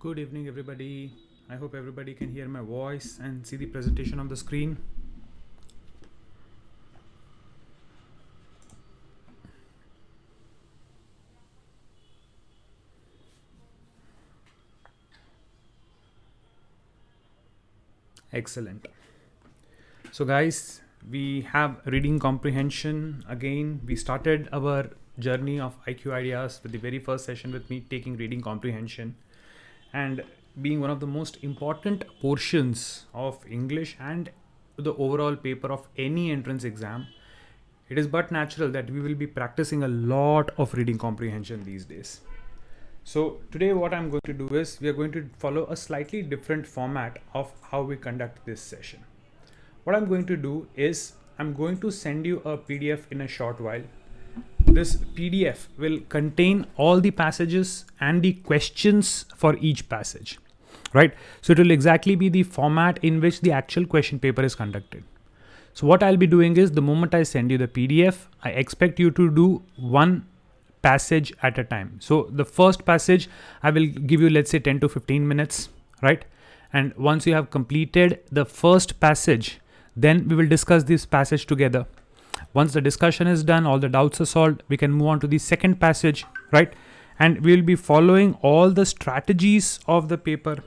Good evening, everybody. I hope everybody can hear my voice and see the presentation on the screen. Excellent. So, guys, we have reading comprehension again. We started our journey of IQ ideas with the very first session with me taking reading comprehension and being one of the most important portions of English and the overall paper of any entrance exam. It is but natural that we will be practicing a lot of reading comprehension these days. So today what I'm going to do is we are going to follow a slightly different format of how we conduct this session. What I'm going to do is I'm going to send you a PDF in a short while. This PDF will contain all the passages and the questions for each passage, right? So it will exactly be the format in which the actual question paper is conducted. So what I'll be doing is the moment I send you the PDF, I expect you to do one passage at a time. So the first passage, I will give you, let's say 10 to 15 minutes, right? And once you have completed the first passage, then we will discuss this passage together. Once the discussion is done, all the doubts are solved, we can move on to the second passage, right? And we'll be following all the strategies of the paper.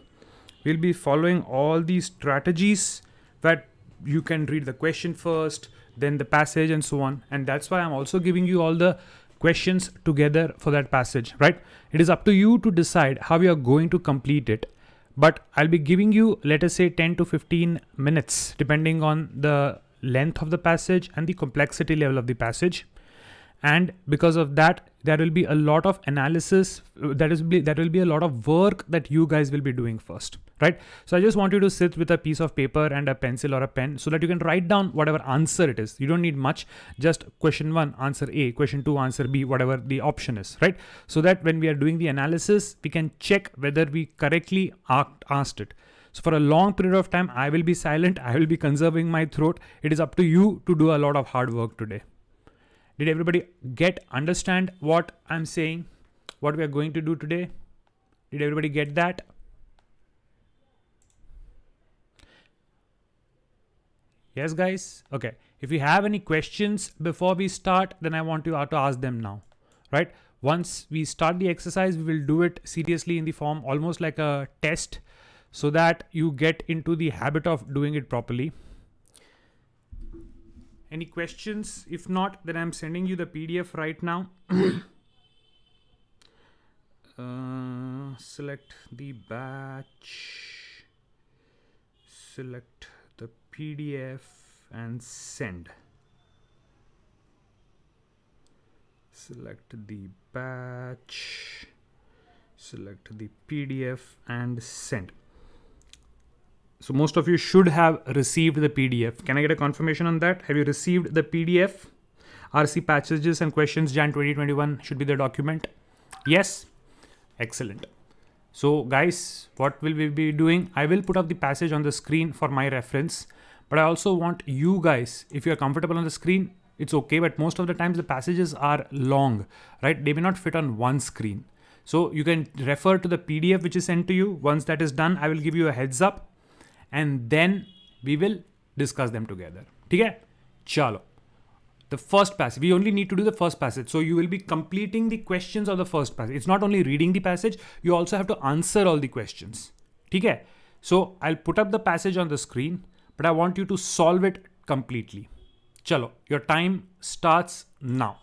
We'll be following all these strategies that you can read the question first, then the passage and so on. And that's why I'm also giving you all the questions together for that passage, right? It is up to you to decide how you are going to complete it. But I'll be giving you, let us say 10 to 15 minutes, depending on the length of the passage and the complexity level of the passage. And because of that, there will be a lot of analysis, that will be a lot of work that you guys will be doing first, right? So I just want you to sit with a piece of paper and a pencil or a pen so that you can write down whatever answer it is. You don't need much, just question 1, answer A, question 2, answer B, whatever the option is, right? So that when we are doing the analysis, we can check whether we correctly asked it. So for a long period of time, I will be silent. I will be conserving my throat. It is up to you to do a lot of hard work today. Did everybody understand what I'm saying? What we are going to do today? Did everybody get that? Yes, guys? Okay. If you have any questions before we start, then I want you to ask them now, right? Once we start the exercise, we will do it seriously in the form almost like a test so that you get into the habit of doing it properly. Any questions? If not, then I'm sending you the PDF right now. Select the batch, select the PDF and send. Select the batch, select the PDF and send. So most of you should have received the PDF. Can I get a confirmation on that? Have you received the PDF? RC passages and questions Jan 2021 should be the document. Yes? Excellent. So guys, what will we be doing? I will put up the passage on the screen for my reference, but I also want you guys, if you're comfortable on the screen, it's okay. But most of the times the passages are long, right? They may not fit on one screen. So you can refer to the PDF which is sent to you. Once that is done, I will give you a heads up and then we will discuss them together. Okay? Chalo. The first passage, we only need to do the first passage. So you will be completing the questions of the first passage. It's not only reading the passage, you also have to answer all the questions. Okay? So I'll put up the passage on the screen, but I want you to solve it completely. Chalo, your time starts now.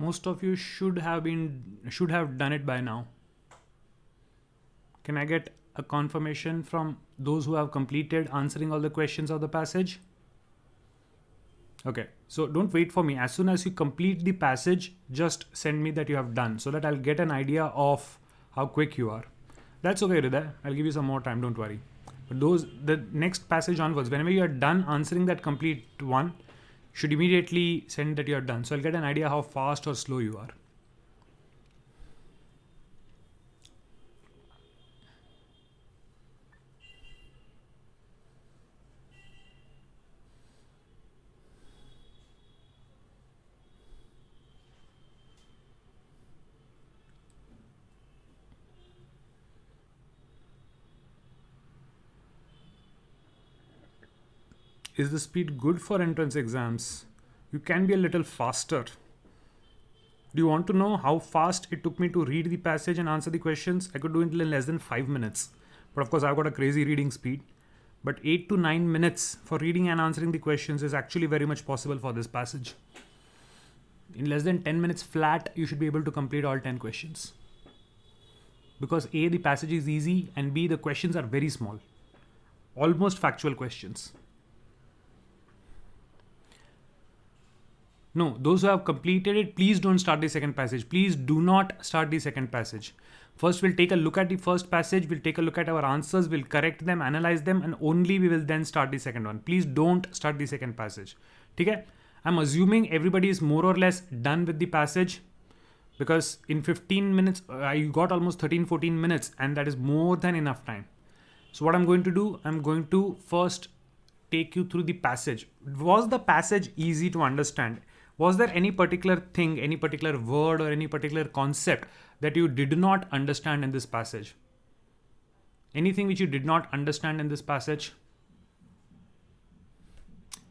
most of you should have done it by now. Can I get a confirmation from those who have completed answering all the questions of the passage? Okay, so don't wait for me. As soon as you complete the passage, just send me that you have done, so that I'll get an idea of how quick you are. That's okay, Hriday. I'll give you some more time, don't worry. But the next passage onwards, whenever you are done answering that complete one, should immediately send that you are done. So I'll get an idea how fast or slow you are. Is the speed good for entrance exams? You can be a little faster. Do you want to know how fast it took me to read the passage and answer the questions? I could do it in less than 5 minutes. But of course, I've got a crazy reading speed. But 8 to 9 minutes for reading and answering the questions is actually very much possible for this passage. In less than 10 minutes flat, you should be able to complete all 10 questions. Because A, the passage is easy, and B, the questions are very small. Almost factual questions. No, those who have completed it, please don't start the second passage. Please do not start the second passage. First, we'll take a look at the first passage. We'll take a look at our answers. We'll correct them, analyze them, and only we will then start the second one. Please don't start the second passage. Okay? I'm assuming everybody is more or less done with the passage, because in 15 minutes, I got almost 13-14 minutes, and that is more than enough time. So what I'm going to do, I'm going to first take you through the passage. Was the passage easy to understand? Was there any particular thing, any particular word, or any particular concept that you did not understand in this passage? Anything which you did not understand in this passage?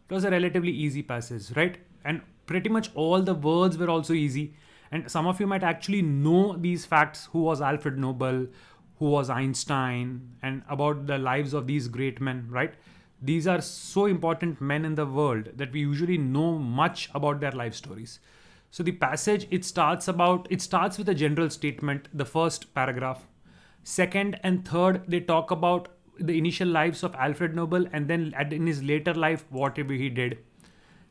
It was a relatively easy passage, right? And pretty much all the words were also easy. And some of you might actually know these facts. Who was Alfred Nobel? Who was Einstein? And about the lives of these great men, right? These are so important men in the world that we usually know much about their life stories. So the passage, it starts with a general statement, the first paragraph. Second and third, they talk about the initial lives of Alfred Nobel, and then in his later life, whatever he did,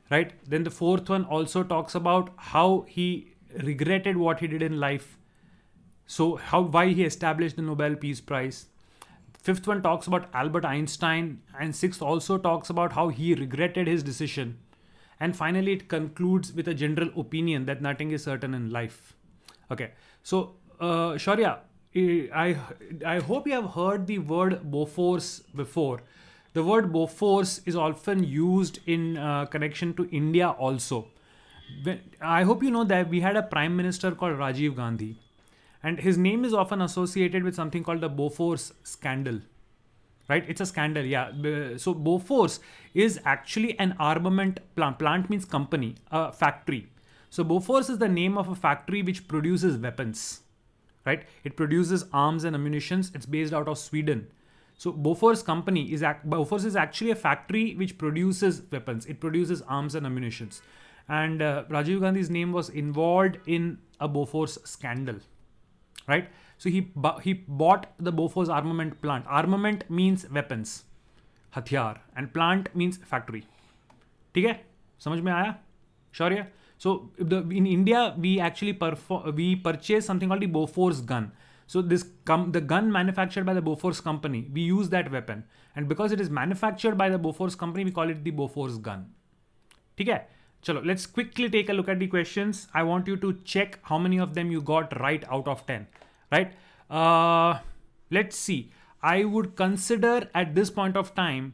right? Then the fourth one also talks about how he regretted what he did in life. So why he established the Nobel Peace Prize. Fifth one talks about Albert Einstein, and sixth also talks about how he regretted his decision. And finally, it concludes with a general opinion that nothing is certain in life. Okay, so Shaurya, I hope you have heard the word Bofors before. The word Bofors is often used in connection to India also. I hope you know that we had a prime minister called Rajiv Gandhi. And his name is often associated with something called the Bofors scandal, right? It's a scandal, yeah. So Bofors is actually an armament plant. Plant means company, a factory. So Bofors is the name of a factory which produces weapons, right? It produces arms and ammunitions. It's based out of Sweden. So Bofors is actually a factory which produces weapons. It produces arms and ammunitions. And Rajiv Gandhi's name was involved in a Bofors scandal. Right? So he bought the Bofors armament plant. Armament means weapons, hathiyar, and plant means factory. ठीक है? समझ में आया? Shaurya? So in India, we actually purchase something called the Bofors gun. So the gun manufactured by the Bofors company, we use that weapon. And because it is manufactured by the Bofors company, we call it the Bofors gun. ठीक है? Chalo, let's quickly take a look at the questions. I want you to check how many of them you got right out of 10, right? Let's see. I would consider at this point of time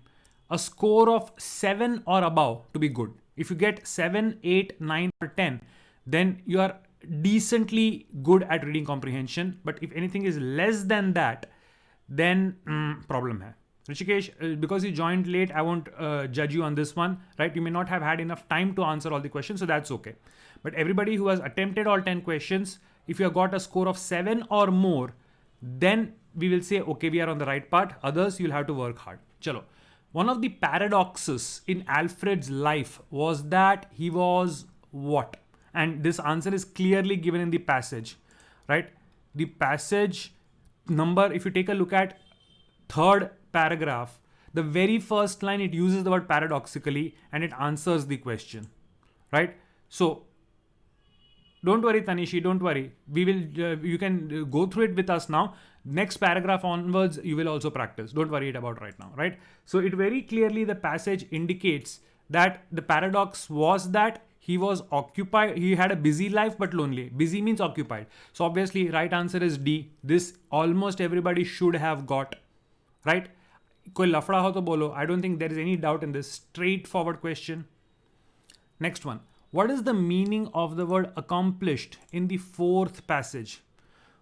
a score of 7 or above to be good. If you get 7, 8, 9 or 10, then you are decently good at reading comprehension. But if anything is less than that, then problem hai. Rishikesh, because you joined late, I won't judge you on this one, right? You may not have had enough time to answer all the questions, so that's okay. But everybody who has attempted all 10 questions, if you have got a score of 7 or more, then we will say, okay, we are on the right path. Others, you'll have to work hard. Chalo. One of the paradoxes in Alfred's life was that he was what? and this answer is clearly given in the passage, right? The passage number, if you take a look at third paragraph, the very first line, it uses the word paradoxically and it answers the question, right? So don't worry, Tanishi, don't worry. We will, you can go through it with us now. Next paragraph onwards, you will also practice. Don't worry it about right now, right? So it very clearly, the passage indicates that the paradox was that he was occupied, he had a busy life but lonely. Busy means occupied. So obviously, right answer is D. This almost everybody should have got, right? कोई लफड़ा हो तो बोलो. I don't think there is any doubt in this. Straightforward question. Next one. What is the meaning of the word accomplished in the fourth passage?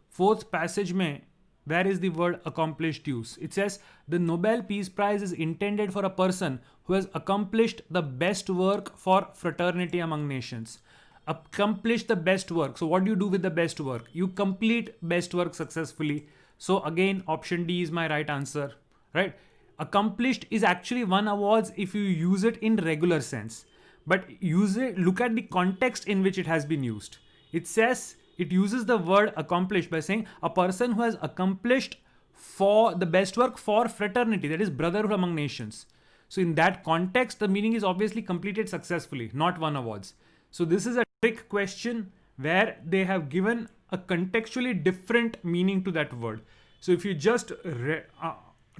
Fourth passage mein, where is the word accomplished used? It says the Nobel Peace Prize is intended for a person who has accomplished the best work for fraternity among nations. Accomplish the best work. So what do you do with the best work? You complete best work successfully. So again, option D is my right answer, right? Accomplished is actually won awards if you use it in regular sense. But use it, look at the context in which it has been used. It says, it uses the word accomplished by saying a person who has accomplished for the best work for fraternity, that is brotherhood among nations. So in that context, the meaning is obviously completed successfully, not won awards. So this is a trick question where they have given a contextually different meaning to that word. So if you just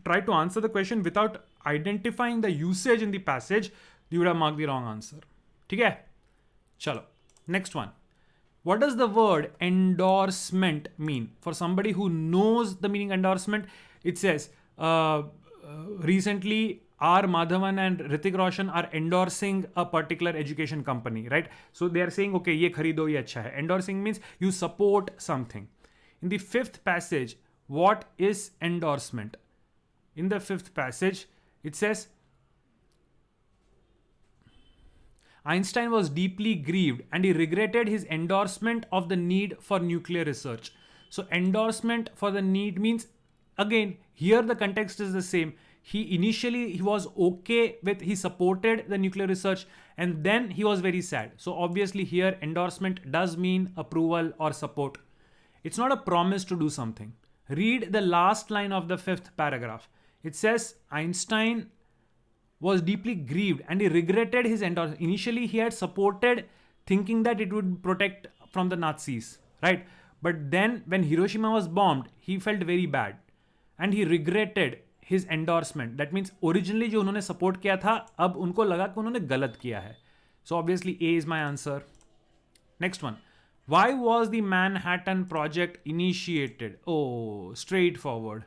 try to answer the question without identifying the usage in the passage, you would have marked the wrong answer. Okay? Chalo. Next one. What does the word endorsement mean? For somebody who knows the meaning endorsement, it says, recently R. Madhavan and Hrithik Roshan are endorsing a particular education company, right? So they are saying, okay, ye kharido, ye acha hai. Endorsing means you support something. In the fifth passage, what is endorsement? In the fifth passage, it says, Einstein was deeply grieved and he regretted his endorsement of the need for nuclear research. So endorsement for the need means, again, here the context is the same. He was okay with, he supported the nuclear research and then he was very sad. So obviously here endorsement does mean approval or support. It's not a promise to do something. Read the last line of the fifth paragraph. It says Einstein was deeply grieved and he regretted his endorsement. Initially, he had supported thinking that it would protect from the Nazis, right? But then when Hiroshima was bombed, he felt very bad and he regretted his endorsement. That means originally जो उन्होंने support किया था, अब उनको लगा कि उन्होंने गलत किया है. So obviously A is my answer. Next one. Why was the Manhattan Project initiated? Oh, straightforward.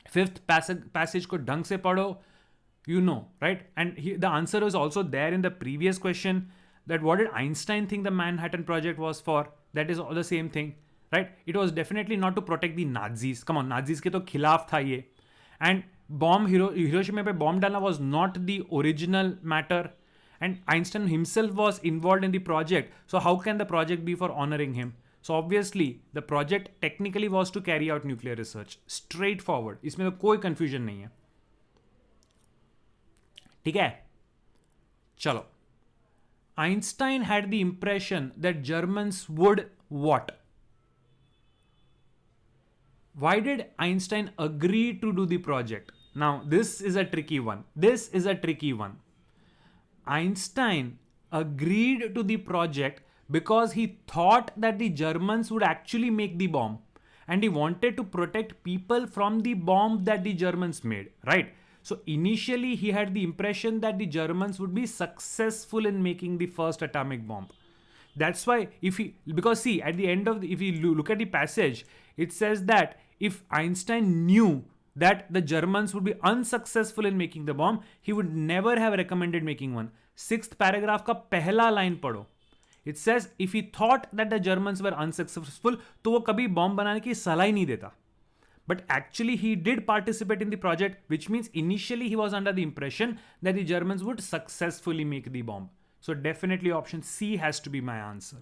Fifth passage को ढंग से पढ़ो, you know, right? And the answer is also there in the previous question, that what did Einstein think the Manhattan Project was for? That is all the same thing, right? It was definitely not to protect the Nazis. Come on, Nazis के तो खिलाफ था ये. And Hiroshima पे bomb डालना was not the original matter. And Einstein himself was involved in the project. So how can the project be for honoring him? So obviously the project technically was to carry out nuclear research. Straightforward. इसमें तो कोई confusion नहीं है. ठीक है? चलो. Einstein had the impression that Germans would what? Why did Einstein agree to do the project? Now this is a tricky one. Einstein agreed to the project because he thought that the Germans would actually make the bomb and he wanted to protect people from the bomb that the Germans made, right? So initially he had the impression that the Germans would be successful in making the first atomic bomb. That's why because see, at the end of if you look at the passage, it says that if Einstein knew that the Germans would be unsuccessful in making the bomb, he would never have recommended making one. Sixth paragraph का पहला line पढ़ो. It says if he thought that the Germans were unsuccessful, तो वो कभी bomb बनाने की सलाह ही नहीं देता. But actually he did participate in the project, which means initially he was under the impression that the Germans would successfully make the bomb. So definitely option C has to be my answer.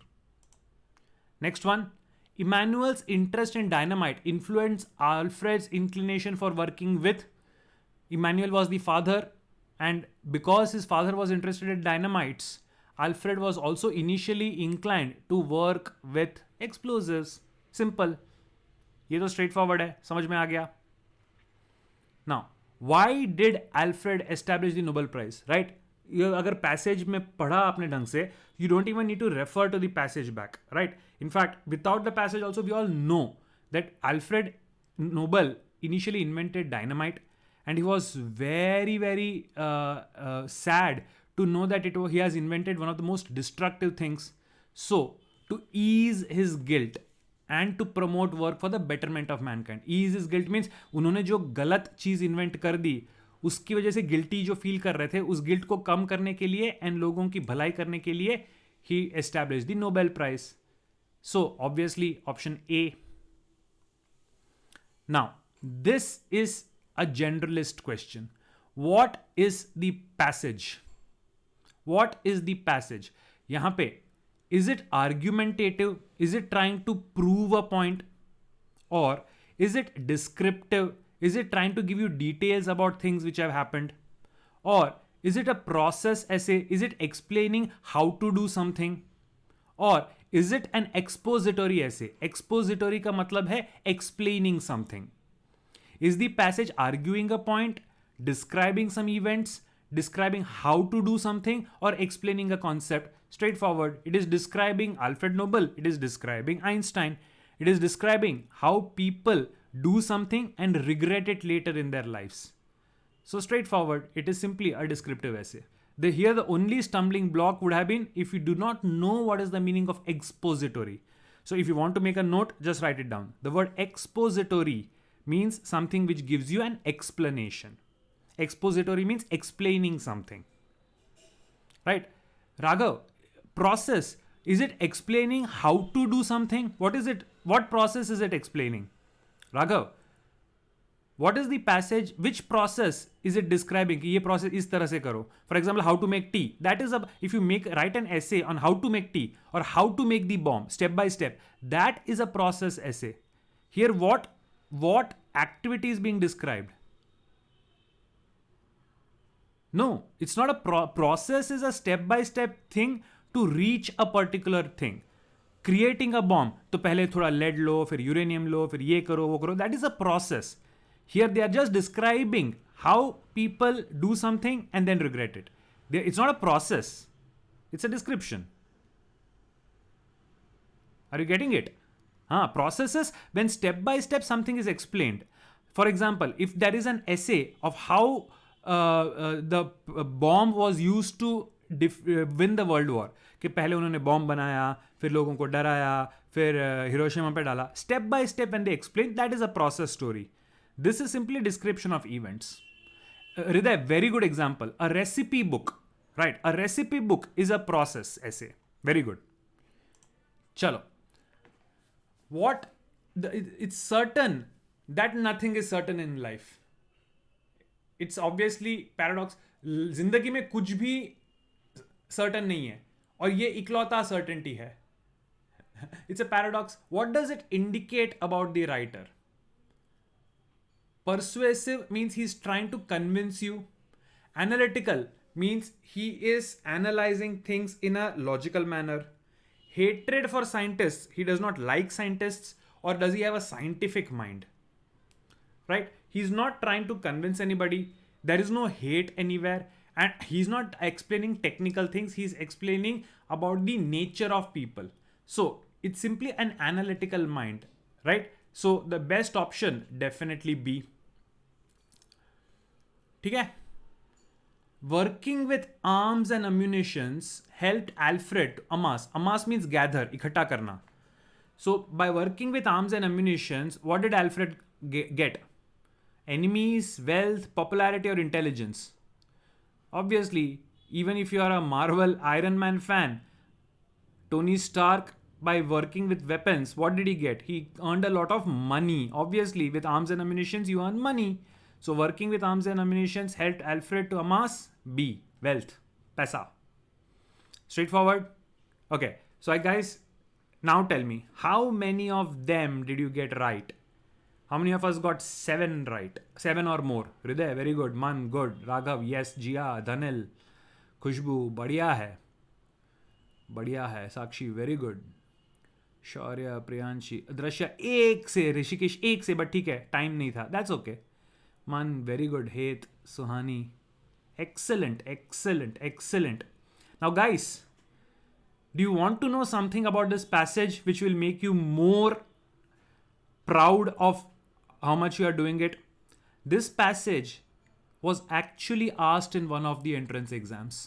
Next one. Emmanuel's interest in dynamite influenced Alfred's inclination for working with. Emmanuel was the father. And because his father was interested in dynamites, Alfred was also initially inclined to work with explosives. Simple. ये तो straight forward है, समझ में आ गया. Now, why did Alfred establish the Nobel Prize? Right? ये अगर passage में पढ़ा आपने ढंग से, you don't even need to refer to the passage back, right? In fact, without the passage also, we all know that Alfred Nobel initially invented dynamite, and he was very, very sad to know that he has invented one of the most destructive things. So, to ease his guilt and to promote work for the betterment of mankind. Ease his guilt means उन्होंने जो गलत चीज invent कर दी, उसकी वजह से guilty जो feel कर रहे थे, उस गिल्ट को कम करने के लिए एंड लोगों की भलाई करने के लिए he established the Nobel Prize. So obviously option A. Now this is a generalist question. What is the passage? What is the passage? यहां पे is it argumentative? Is it trying to prove a point? Or is it descriptive? Is it trying to give you details about things which have happened? Or is it a process essay? Is it explaining how to do something? Or is it an expository essay? Expository का मतलब है explaining something. Is the passage arguing a point, describing some events, describing how to do something, or explaining a concept? Straightforward. It is describing Alfred Nobel. It is describing Einstein. It is describing how people do something and regret it later in their lives. So straightforward. It is simply a descriptive essay. Here the only stumbling block would have been if you do not know what is the meaning of expository. So if you want to make a note, just write it down. The word expository means something which gives you an explanation. Expository means explaining something. Right? Raghav, process. Is it explaining how to do something? What is it? What process is it explaining? Raghav, what is the passage? Which process is it describing? कि ये process इस तरह से करो. For example, how to make tea. That is if you write an essay on how to make tea or how to make the bomb step by step. That is a process essay. Here, what activity is being described? No, it's not a process. Is a step by step thing to reach a particular thing. Creating a bomb, तो पहले थोड़ा lead लो, फिर uranium लो, फिर ये करो, वो करो. That is a process. Here they are just describing how people do something and then regret it. It's not a process. It's a description. Are you getting it? Processes when step by step something is explained. For example, if there is an essay of how the bomb was used to win the world war, कि पहले उन्होंने bomb बनाया, फिर लोगों को डराया, फिर Hiroshima पे डाला, step by step when they explain, that is a process story. This is simply a description of events. Hriday, very good example. A recipe book, right? A recipe book is a process essay. Very good. Chalo. It's certain that nothing is certain in life. It's obviously paradox. जिंदगी में कुछ भी certain नहीं है, और ये इकलौता certainty है. It's a paradox. What does it indicate about the writer? Persuasive means he's trying to convince you. Analytical means he is analyzing things in a logical manner. Hatred for scientists, he does not like scientists, or does he have a scientific mind? Right? He's not trying to convince anybody. There is no hate anywhere. And he's not explaining technical things. He's explaining about the nature of people. So it's simply an analytical mind, right? So the best option, definitely B. Okay? Working with arms and ammunitions helped Alfred to amass. Amass means gather, इकट्ठा करना. So by working with arms and ammunitions, what did Alfred get? Enemies, wealth, popularity, or intelligence? Obviously, even if you are a Marvel Iron Man fan, Tony Stark, by working with weapons, what did he get? He earned a lot of money. Obviously, with arms and ammunitions, you earn money. So working with arms and ammunitions helped Alfred to amass B, wealth, paisa. Straightforward. Okay, so guys, now tell me, how many of them did you get right? How many of us got 7 right? 7 or more. Hriday, very good. Man, good. Raghav, yes. Jia, Dhanil, Khushbu, बढ़िया है. बढ़िया है. Sakshi, very good. शौर्य, प्रियांशी, दृश्य एक से, ऋषिकेश एक से, but ठीक है, टाइम नहीं था. That's okay. मन, वेरी गुड. हेत, सुहानी, excellent, excellent, excellent. Now, guys, do you want to know something about this passage which will make you more proud of how much you are doing it? This passage was actually asked in one of the entrance exams.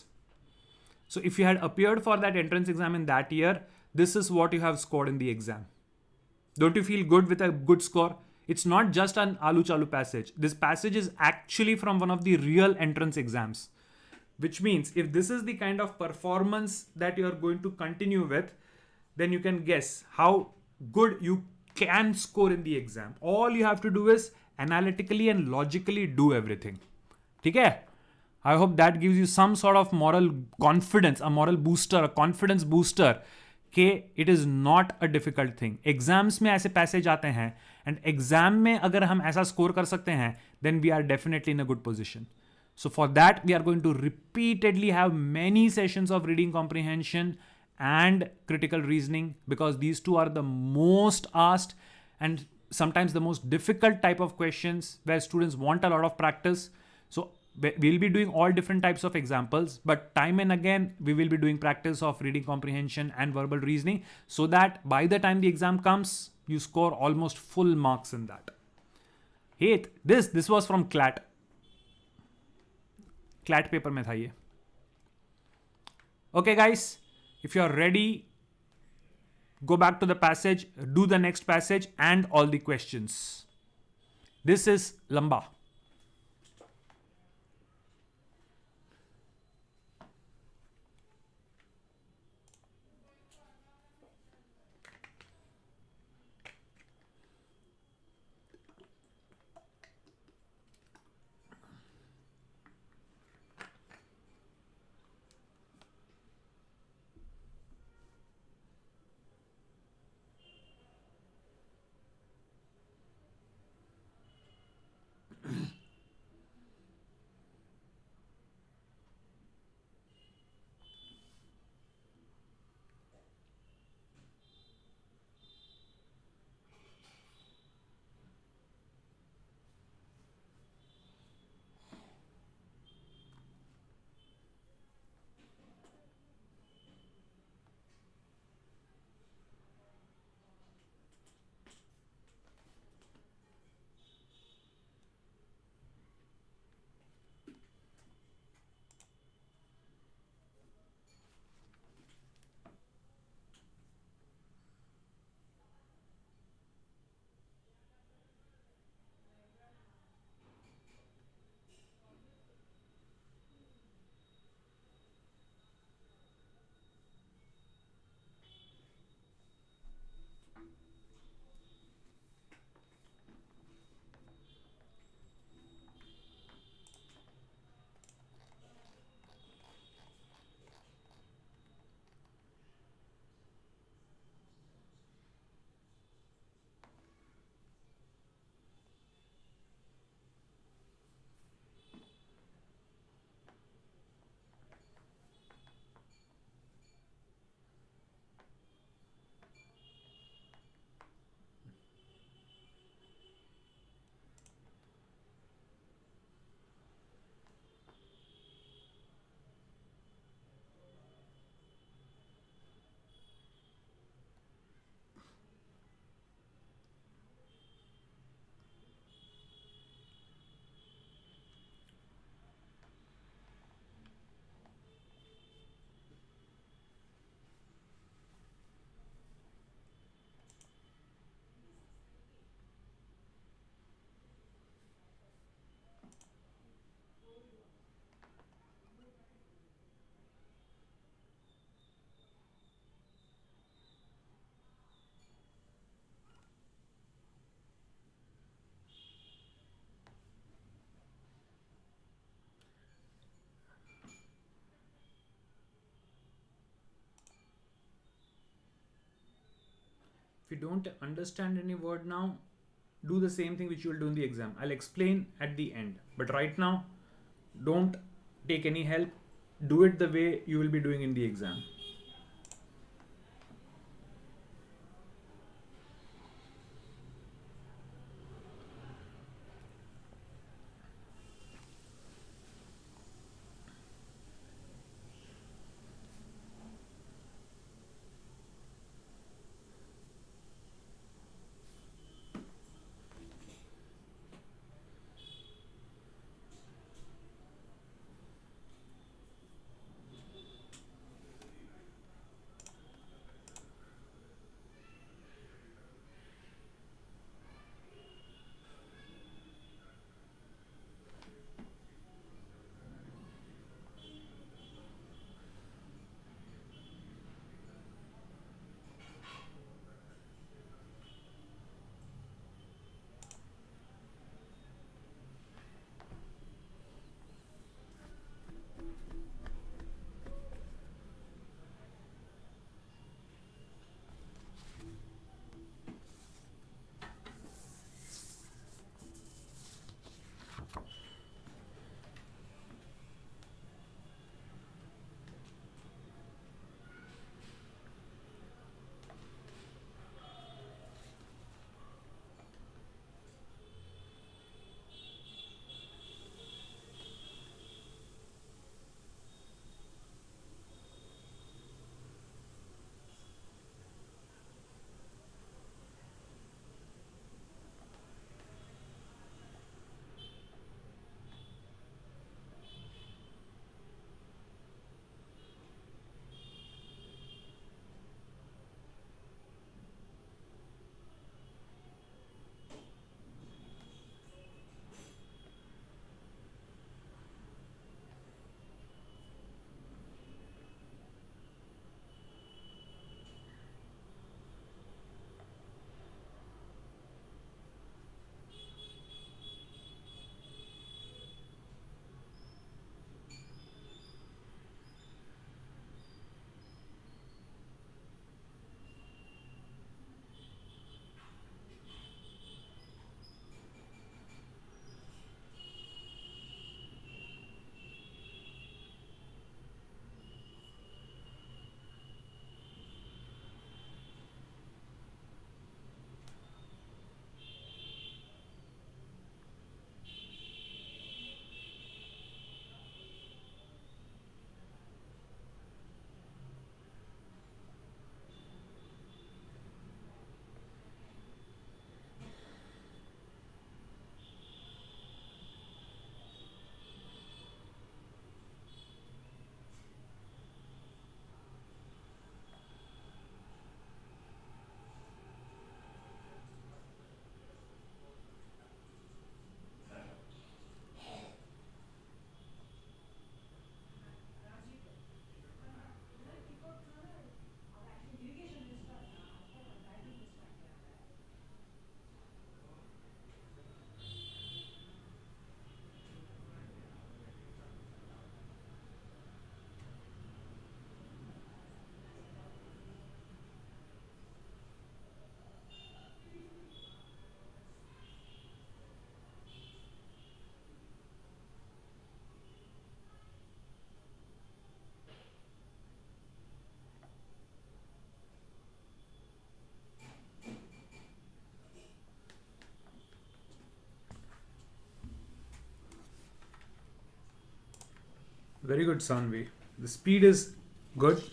So if you had appeared for that entrance exam in that year, this is what you have scored in the exam. Don't you feel good with a good score? It's not just an Alu Chalu passage. This passage is actually from one of the real entrance exams. Which means if this is the kind of performance that you're going to continue with, then you can guess how good you can score in the exam. All you have to do is analytically and logically do everything. Okay? I hope that gives you some sort of moral confidence, a moral booster, a confidence booster. कि it is not a difficult thing. Exams में ऐसे passage आते हैं and exam में अगर हम ऐसा score कर सकते हैं then we are definitely in a good position. So for that, we are going to repeatedly have many sessions of reading comprehension and critical reasoning, because these two are the most asked and sometimes the most difficult type of questions where students want a lot of practice. So we'll be doing all different types of examples, but time and again, we will be doing practice of reading comprehension and verbal reasoning so that by the time the exam comes, you score almost full marks in that. Hey, this was from CLAT. CLAT paper में था ये. Okay guys, if you are ready, go back to the passage, do the next passage and all the questions. This is lamba. If you don't understand any word now, do the same thing which you will do in the exam. I'll explain at the end, but right now, don't take any help. Do it the way you will be doing in the exam. Very good, Sanvi. The speed is good,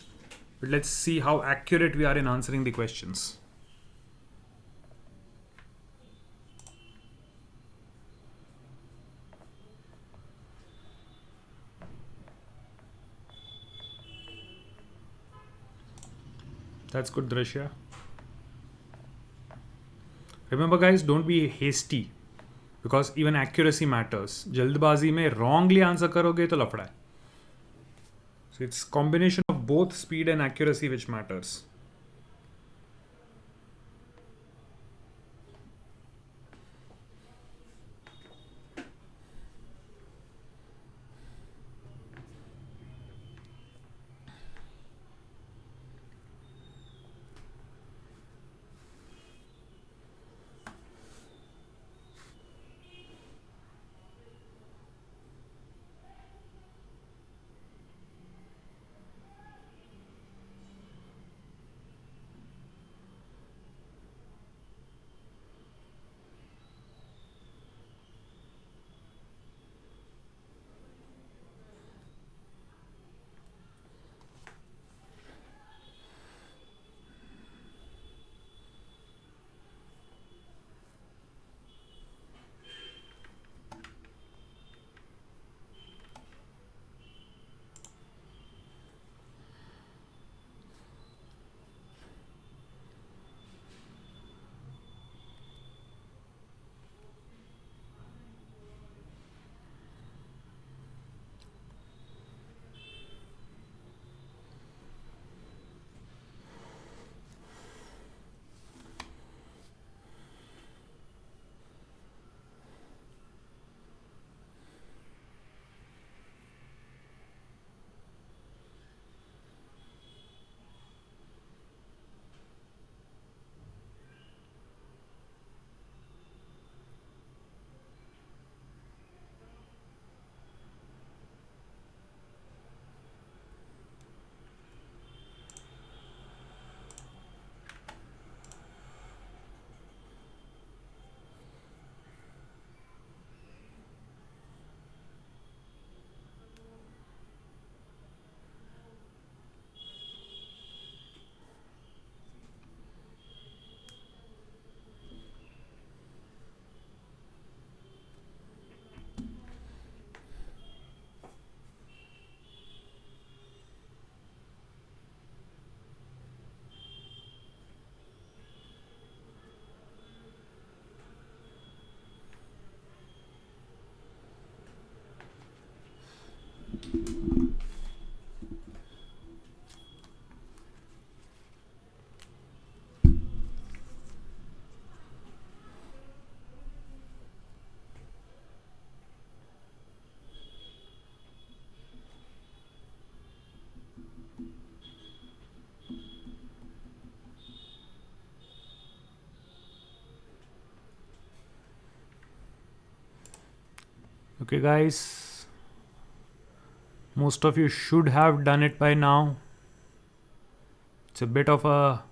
but let's see how accurate we are in answering the questions. That's good, Drishya. Remember, guys, don't be hasty because even accuracy matters. जल्दबाजी में wrongly answer करोगे तो लफड़ा है. So it's combination of both speed and accuracy which matters. Okay, guys, most of you should have done it by now. It's a bit of a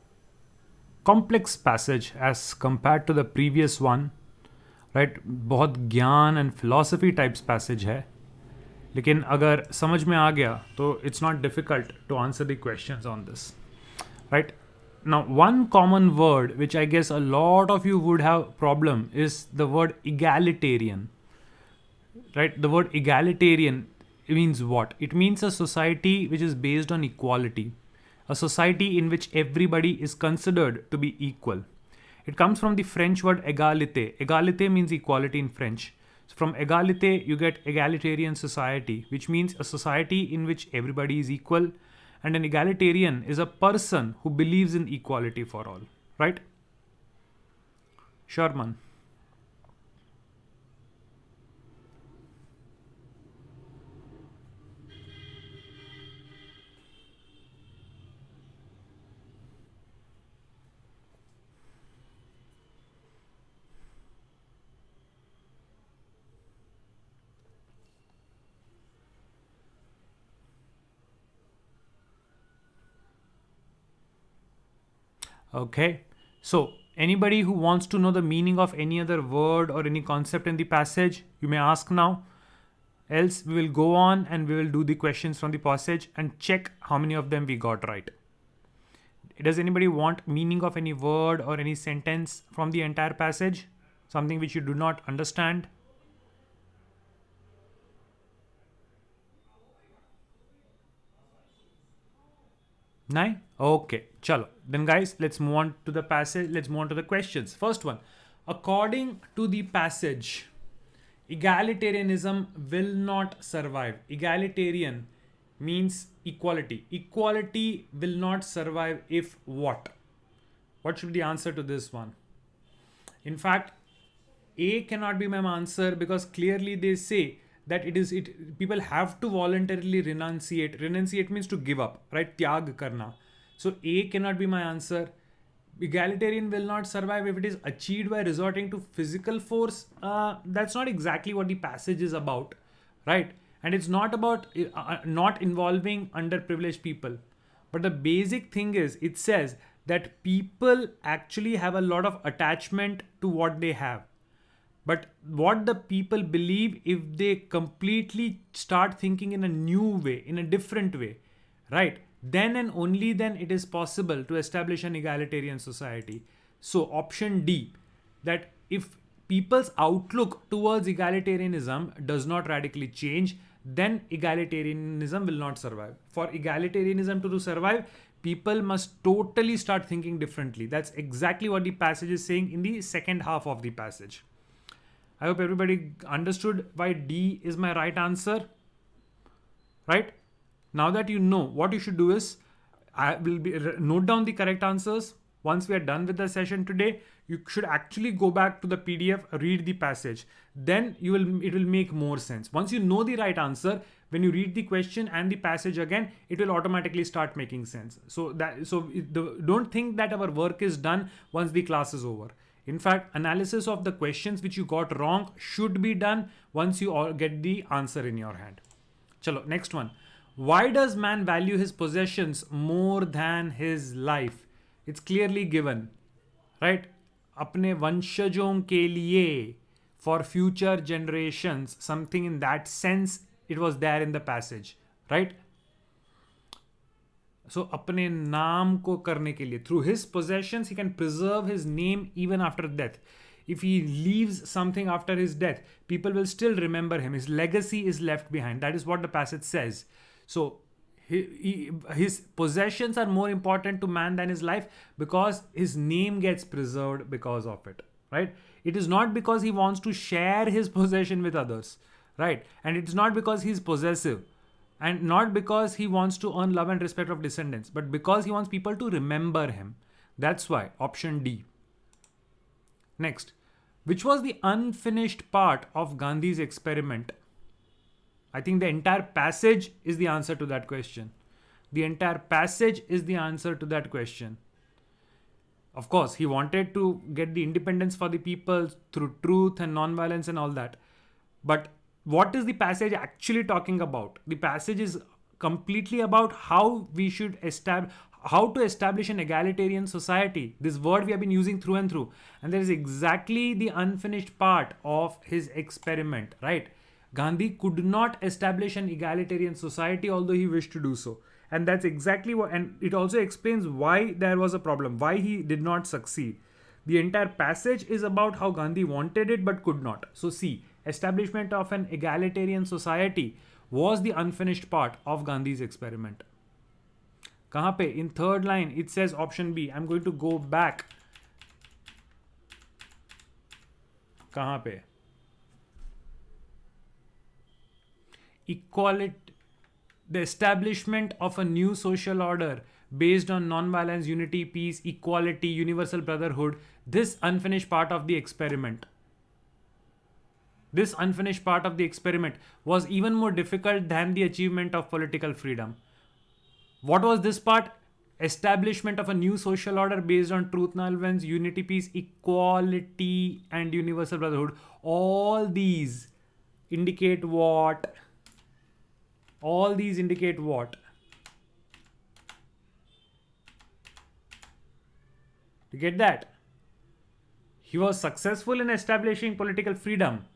complex passage as compared to the previous one, right? बहुत ज्ञान and philosophy types passage है, लेकिन अगर समझ में आ गया तो it's not difficult to answer the questions on this, right? Now, one common word which I guess a lot of you would have problem is the word egalitarian, right? The word egalitarian means what? It means a society which is based on equality, a society in which everybody is considered to be equal. It comes from the French word égalité. Égalité means equality in French. So from égalité you get egalitarian society, which means a society in which everybody is equal. And an egalitarian is a person who believes in equality for all, right? Sherman. Okay, so anybody who wants to know the meaning of any other word or any concept in the passage, you may ask now. Else, we will go on and we will do the questions from the passage and check how many of them we got right. Does anybody want meaning of any word or any sentence from the entire passage? Something which you do not understand? Nine? Okay, chalo. Then guys, let's move on to the passage. Let's move on to the questions. First one. According to the passage, egalitarianism will not survive. Egalitarian means equality. Equality will not survive if what? What should be the answer to this one? In fact, A cannot be my answer because clearly they say that people have to voluntarily renunciate. Renunciate means to give up, right? Tyag karna. So A cannot be my answer. Egalitarian will not survive if it is achieved by resorting to physical force. That's not exactly what the passage is about, right? And it's not about not involving underprivileged people. But the basic thing is, it says that people actually have a lot of attachment to what they have. But what the people believe, if they completely start thinking in a new way, in a different way, right? Then and only then it is possible to establish an egalitarian society. So option D, that if people's outlook towards egalitarianism does not radically change, then egalitarianism will not survive. For egalitarianism to survive, people must totally start thinking differently. That's exactly what the passage is saying in the second half of the passage. I hope everybody understood why D is my right answer. Right? Now that you know, what you should do is, I will note down the correct answers. Once we are done with the session today, you should actually go back to the PDF, read the passage. Then it will make more sense. Once you know the right answer, when you read the question and the passage again, it will automatically start making sense. Don't think that our work is done once the class is over. In fact, analysis of the questions which you got wrong should be done once you all get the answer in your hand. Chalo, next one. Why does man value his possessions more than his life? It's clearly given, right? अपने वंशजों के लिए, for future generations, something in that sense, it was there in the passage, right? So अपने नाम को करने के लिए, through his possessions he can preserve his name even after death. If he leaves something after his death, people will still remember him. His legacy is left behind. That is what the passage says. So his possessions are more important to man than his life, because his name gets preserved because of it, right? It is not because he wants to share his possession with others, right? And it's not because he's possessive, and not because he wants to earn love and respect of descendants, but because he wants people to remember him. That's why option D. Next, which was the unfinished part of Gandhi's experiment? I think the entire passage is the answer to that question. The entire passage is the answer to that question. Of course, he wanted to get the independence for the people through truth and non-violence and all that. But what is the passage actually talking about? The passage is completely about how we should establish, how to establish an egalitarian society. This word we have been using through and through, and that is exactly the unfinished part of his experiment, right? Gandhi could not establish an egalitarian society, although he wished to do so. And that's exactly what, and it also explains why there was a problem, why he did not succeed. The entire passage is about how Gandhi wanted it but could not. So, see, establishment of an egalitarian society was the unfinished part of Gandhi's experiment. कहाँ पे? In third line, it says option B. I'm going to go back. कहाँ पे? Equality, the establishment of a new social order based on non-violence, unity, peace, equality, universal brotherhood. This unfinished part of the experiment. This unfinished part of the experiment was even more difficult than the achievement of political freedom. What was this part? Establishment of a new social order based on truth, non-violence, unity, peace, equality, and universal brotherhood. All these indicate what? All these indicate what? You get that? He was successful in establishing political freedom,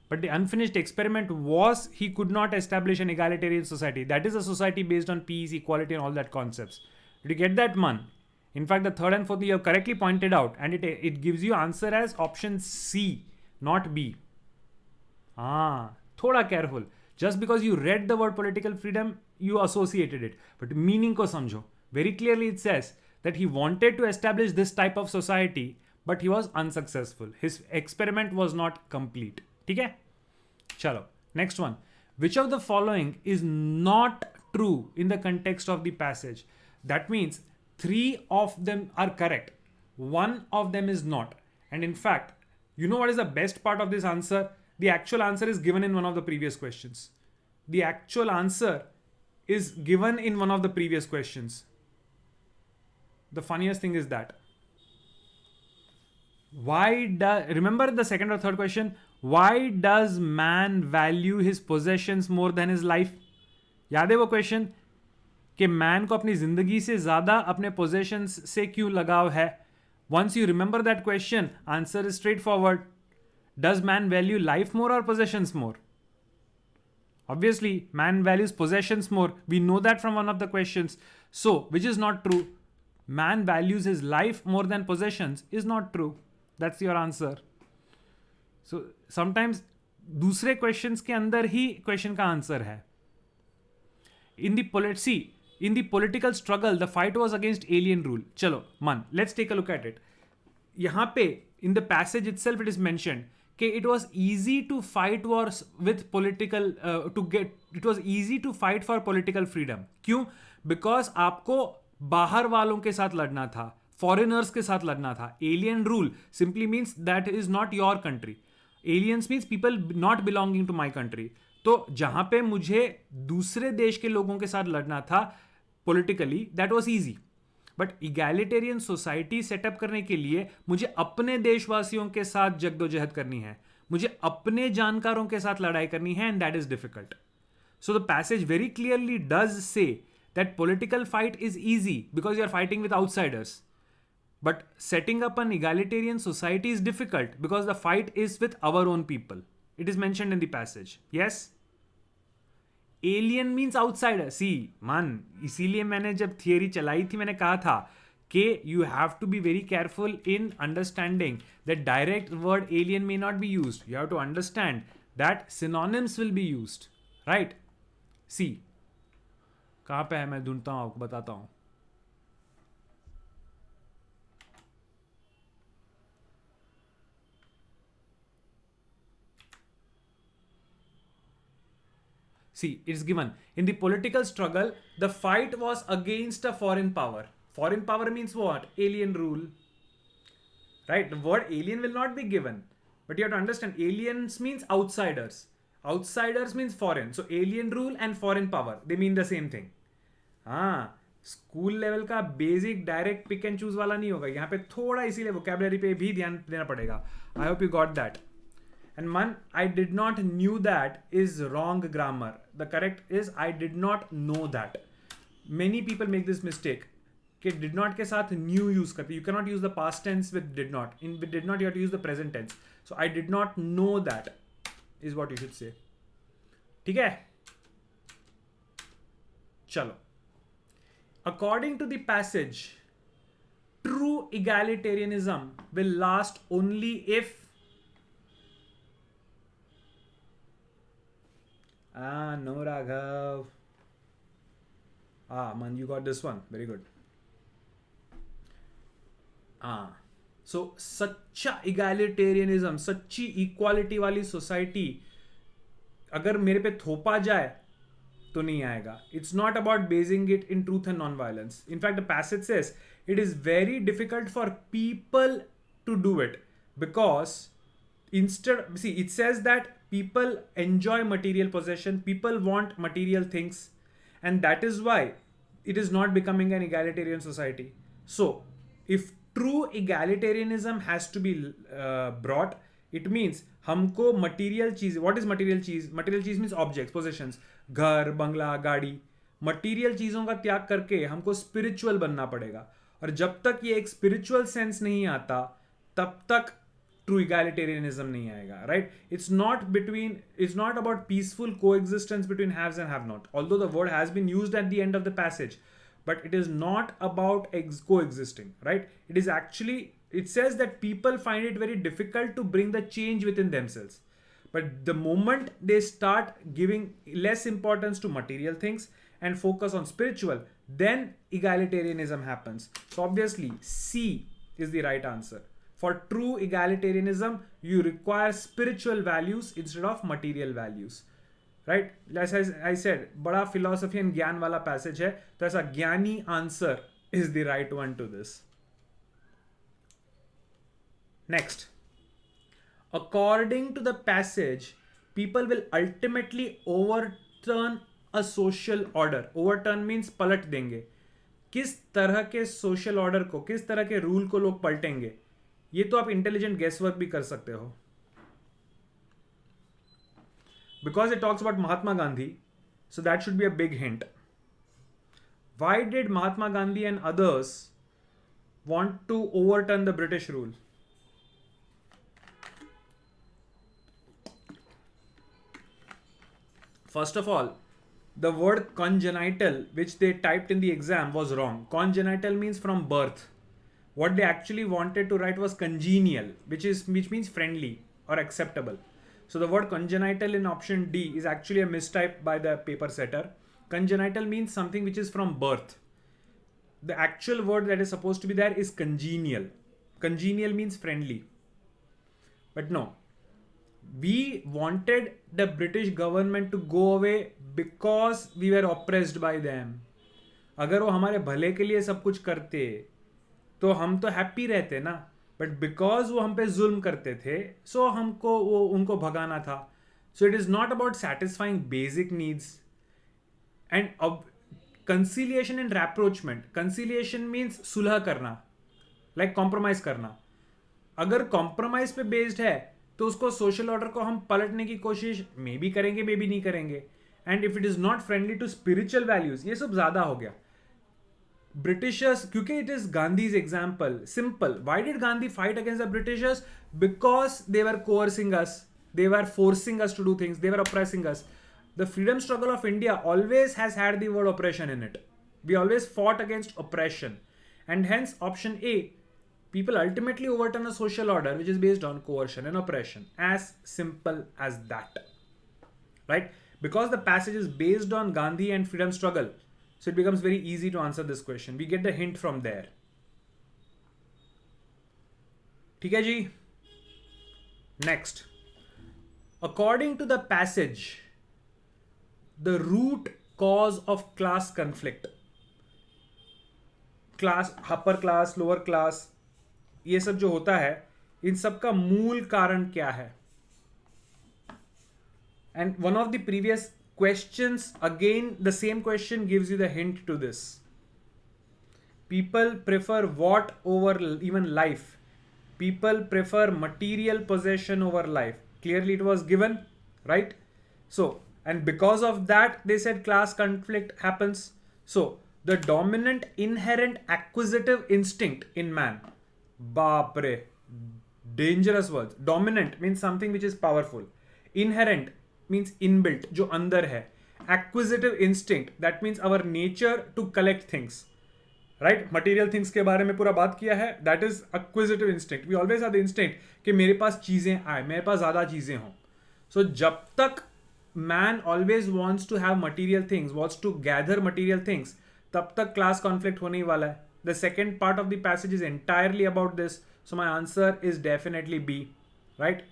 but the unfinished experiment was he could not establish an egalitarian society. That is a society based on peace, equality, and all that concepts. Did you get that, man? In fact, the third and fourth you have correctly pointed out, and it gives you answer as option C, not B. Thoda careful. Just because you read the word political freedom, you associated it. But meaning ko samjho. Very clearly it says that he wanted to establish this type of society, but he was unsuccessful. His experiment was not complete. Okay? Chalo. Next one. Which of the following is not true in the context of the passage? That means 3 of them are correct. 1 of them is not. And in fact, you know what is the best part of this answer? The actual answer is given in one of the previous questions. The actual answer is given in one of the previous questions. The funniest thing is that. Remember the second or third question? Why does man value his possessions more than his life? याद है वो question कि man को अपनी जिंदगी से ज्यादा अपने पोजेशंस से क्यों लगाव है? Once you remember that question, answer is straightforward. Does man value life more or possessions more? Obviously, man values possessions more. We know that from one of the questions. So, which is not true? Man values his life more than possessions is not true. That's your answer. So, sometimes दूसरे questions के अंदर ही question का answer है. In the political struggle, the fight was against alien rule. Chalo, man, let's take a look at it. यहाँ पे, in the passage itself, it is mentioned it was easy to fight wars with political it was easy to fight for political freedom. क्यों? Because आपको बाहर वालों के साथ लड़ना था, foreigners के साथ लड़ना था. Alien rule simply means that is not your country. Aliens means people not belonging to my country. तो जहां पे मुझे दूसरे देश के लोगों के साथ लड़ना था politically, that was easy. But egalitarian society setup करने के लिए मुझे अपने देशवासियों के साथ जद्दोजहद करनी है, मुझे अपने जानकारों के साथ लड़ाई करनी है, and that is difficult. So the passage very clearly does say that political fight is easy because you are fighting with outsiders, but setting up an egalitarian society is difficult because the fight is with our own people. It is mentioned in the passage. Yes, alien means outsider. See man, इसीलिए मैंने जब theory चलाई थी मैंने कहा था कि you have to be very careful in understanding that direct word alien may not be used. You have to understand that synonyms will be used, right? See कहां पे है, मैं ढूंढता हूं, आपको बताता हूं. See, it's given. In the political struggle, the fight was against a foreign power. Foreign power means what? Alien rule. Right? The word alien will not be given. But you have to understand, aliens means outsiders. Outsiders means foreign. So, alien rule and foreign power, they mean the same thing. School level का basic direct pick and choose वाला नहीं होगा. यहाँ पे थोड़ा इसीलिए vocabulary पे भी ध्यान देना पड़ेगा. I hope you got that. And man, I did not knew that is wrong grammar. The correct is I did not know that. Many people make this mistake कि did not के साथ new use करते. You cannot use the past tense with did not. In with did not you have to use the present tense. So I did not know that is what you should say. ठीक है? चलो. According to the passage, true egalitarianism will last only if no Raghav. Man, you got this one. Very good. So सच्चा egalitarianism, सच्ची equality वाली society अगर मेरे पे थोपा जाए तो नहीं आएगा. It's not about basing it in truth and non-violence. In fact, the passage says it is very difficult for people to do it because it says that people enjoy material possession, people want material things, and that is why it is not becoming an egalitarian society. So if true egalitarianism has to be brought, it means हमको material चीज, what is material चीज? Material चीज means objects, possessions, घर, बंगला, गाड़ी. material चीजों का त्याग करके हमको spiritual बनना पड़ेगा. और जब तक ये एक spiritual sense नहीं आता, तब तक true egalitarianism नहीं आएगा, right? It's not about peaceful coexistence between haves and have not. Although the word has been used at the end of the passage, but it is not about coexisting, right? It is actually, it says that people find it very difficult to bring the change within themselves. But the moment they start giving less importance to material things and focus on spiritual, then egalitarianism happens. So obviously, C is the right answer. For true egalitarianism, you require spiritual values instead of material values. Right? As I said, बड़ा philosophy and ज्ञान वाला passage है, तो ऐसा ज्ञानी answer is the right one to this. Next. According to the passage, people will ultimately overturn a social order. Overturn means पलट देंगे. किस तरह के social order को, किस तरह के rule को लोग पलटेंगे, ये तो आप intelligent guesswork भी कर सकते हो. Because it talks about Mahatma Gandhi, so that should be a big hint. Why did Mahatma Gandhi and others want to overturn the British rule? First of all, the word congenital, which they typed in the exam, was wrong. Congenital means from birth. What they actually wanted to write was congenial, which means friendly or acceptable. So the word congenital in option D is actually a mistype by the paper setter. Congenital means something which is from birth. The actual word that is supposed to be there is congenial. Congenial means friendly. But no. We wanted the British government to go away because we were oppressed by them. अगर वो हमारे भले के लिए सब कुछ करते तो हम तो हैप्पी रहते ना. बट बिकॉज वो हम पे जुल्म करते थे, सो हमको वो उनको भगाना था. So it is not about satisfying basic needs. And conciliation and rapprochement. Conciliation means सुलह करना, लाइक कॉम्प्रोमाइज करना. अगर कॉम्प्रोमाइज पे बेस्ड है तो उसको सोशल ऑर्डर को हम पलटने की कोशिश मे बी करेंगे, मे बी नहीं करेंगे. And if it is not friendly to spiritual values, ये सब ज्यादा हो गया. Britishers, क्योंकि it is Gandhi's example, simple. Why did Gandhi fight against the Britishers? Because they were coercing us, they were forcing us to do things, they were oppressing us. The freedom struggle of India always has had the word oppression in it. We always fought against oppression, and hence option A, people ultimately overturn a social order which is based on coercion and oppression. As simple as that, right? Because the passage is based on Gandhi and freedom struggle, so it becomes very easy to answer this question. We get the hint from there. ठीक है जी? Next. According to the passage, the root cause of class conflict, class, upper class, lower class, ये सब जो होता है, इन सब का मूल कारण क्या है? And one of the previous questions, again the same question gives you the hint to this. People prefer what over even life? People prefer material possession over life. clearly it was given, right? So, and because of that they said class conflict happens. So the dominant inherent acquisitive instinct in man, baap re, dangerous words. Dominant means something which is powerful. Inherent means inbuilt, जो अंदर है. Acquisitive instinct, that means our nature to collect things. Right? Material things के बारे में पूरा बात किया है. That is acquisitive instinct. We always have the instinct कि मेरे पास चीजें आए, मेरे पास ज़्यादा चीजें हों. So जब तक man always wants to have material things, wants to gather material things, तब तक class conflict होने ही वाला है. The second part of the passage is entirely about this. So my answer is definitely B, right?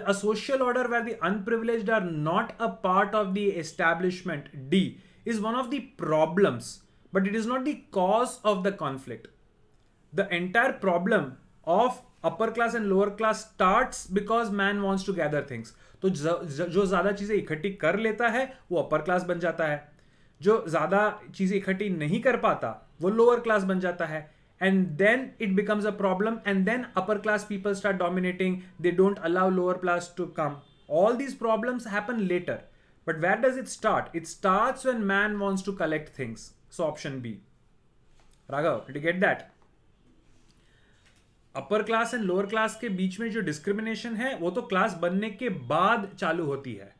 A social order where the unprivileged are not a part of the establishment, D, is one of the problems, but it is not the cause of the conflict. The entire problem of upper class and lower class starts because man wants to gather things. तो जो ज़्यादा चीज़ें इकट्ठी कर लेता है वो upper class बन जाता है, जो ज़्यादा चीज़ें इकट्ठी नहीं कर पाता वो लोअर क्लास बन जाता है. And then it becomes a problem, and then upper class people start dominating. They don't allow lower class to come. All these problems happen later. But where does it start? It starts when man wants to collect things. So option B. Raghav, did you get that? Upper class and lower class के बीच में जो discrimination है वो तो class बनने के बाद चालू होती है.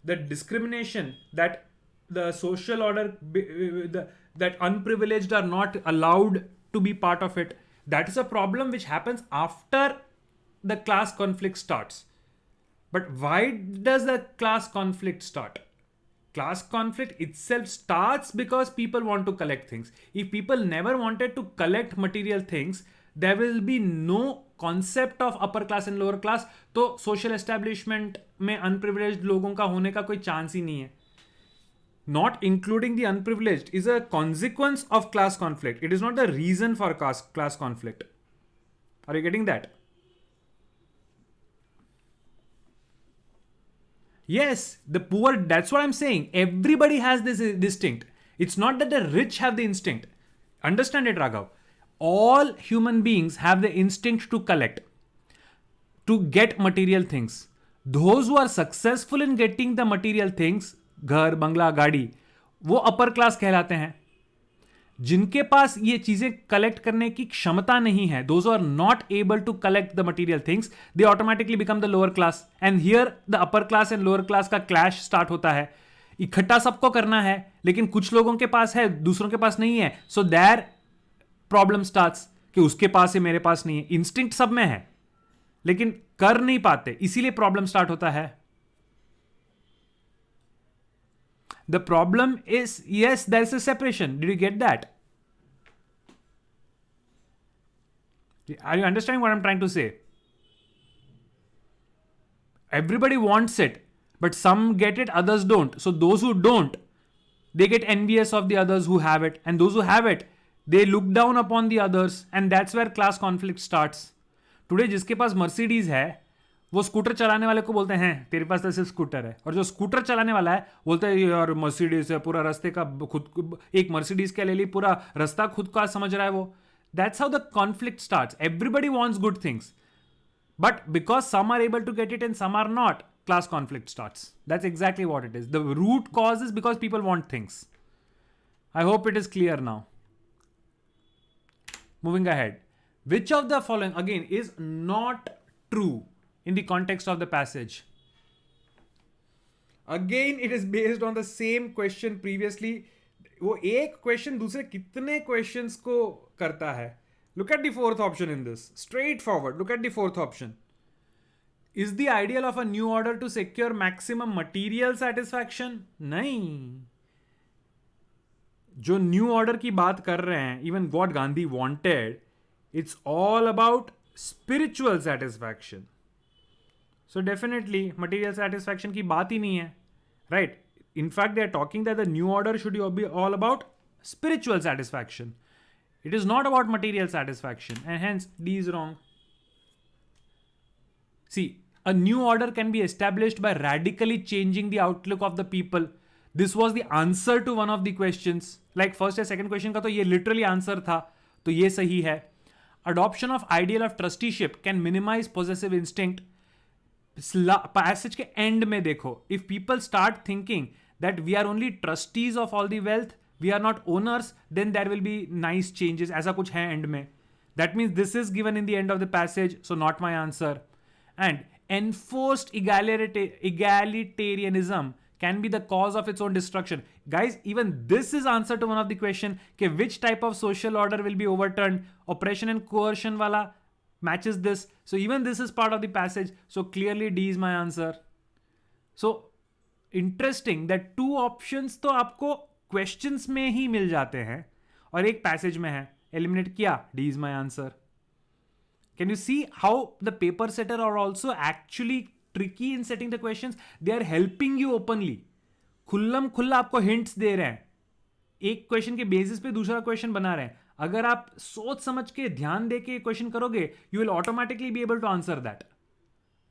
The discrimination that the social order, that unprivileged are not allowed to be part of it, that is a problem which happens after the class conflict starts. But why does the class conflict start? Class conflict itself starts because people want to collect things. If people never wanted to collect material things, there will be no concept of upper class and lower class. तो social establishment में unprivileged लोगों का होने का कोई chance ही नहीं है. Not including the unprivileged is a consequence of class conflict. It is not the reason for class conflict. Are you getting that? Yes, the poor, that's what I'm saying. Everybody has this instinct. It's not that the rich have the instinct. Understand it, Raghav. All human beings have the instinct to collect, to get material things. Those who are successful in getting the material things, घर, बंगला, गाड़ी, वो upper class कहलाते हैं. जिनके पास ये चीजें collect करने की क्षमता नहीं है, those who are not able to collect the material things, they automatically become the lower class. And here the upper class and lower class का clash start होता है. इकट्ठा सबको करना है, लेकिन कुछ लोगों के पास है, दूसरों के पास नहीं है. So there problem starts कि उसके पास है, मेरे पास नहीं है. इंस्टिंक्ट सब में है, लेकिन कर नहीं पाते, इसीलिए प्रॉब्लम स्टार्ट होता है. The problem is, yes, there's a separation. Did you get that? Are you understanding what I'm trying to say? Everybody wants it, but some get it, others don't. So those who don't, they get envious of the others who have it. And those who have it, they look down upon the others. And that's where class conflict starts. Today, जिसके पास Mercedes है, वो scooter चलाने वाले को बोलते हैं तेरे पास तो सिर्फ स्कूटर है, और जो स्कूटर चलाने वाला है बोलता है यार मर्सिडीज है, पूरा रास्ते का खुद, एक मर्सिडीज क्या ले ली, पूरा रास्ता खुद का समझ रहा है वो. That's how the conflict starts. Everybody wants good things, but because some are able to get it and some are not, class conflict starts. That's exactly what it is. The root cause is because people want things. I hope it is clear now. Moving ahead. Which of the following, again, is not true in the context of the passage? Again, it is based on the same question previously. वो एक question दूसरे कितने questions को करता है. Look at the fourth option in this. Straightforward. Look at the fourth option. Is the ideal of a new order to secure maximum material satisfaction? नहीं. जो new order की बात कर रहे हैं, even what Gandhi wanted, it's all about spiritual satisfaction. So definitely material satisfaction की बात ही नहीं है, right? In fact, they are talking that the new order should be all about spiritual satisfaction. It is not about material satisfaction, and hence D is wrong. See, a new order can be established by radically changing the outlook of the people. This was the answer to one of the questions. Like first and second question का तो ये literally answer था, तो ये सही है. Adoption of ideal of trusteeship can minimize possessive instinct. Passage के end में देखो, if people start thinking that we are only trustees of all the wealth, we are not owners, then there will be nice changes, ऐसा कुछ है and में. That means this is given in the end of the passage, so not my answer. And enforced egalitarianism can be the cause of its own destruction. Guys, even this is answer to one of the question कि which type of social order will be overturned. Oppression and coercion wala matches this. So even this is part of the passage. So clearly D is my answer. So interesting that two options तो आपको questions में ही मिल जाते हैं और एक passage में है. Eliminate किया, D is my answer. Can you see how the paper setter are also actually tricky in setting the questions? They are helping you openly. खुल्लम खुल्ला आपको hints दे रहे हैं, एक क्वेश्चन के बेसिस पे दूसरा क्वेश्चन बना रहे हैं. अगर आप सोच समझ के ध्यान दे के क्वेश्चन करोगे, you will automatically be able to answer that.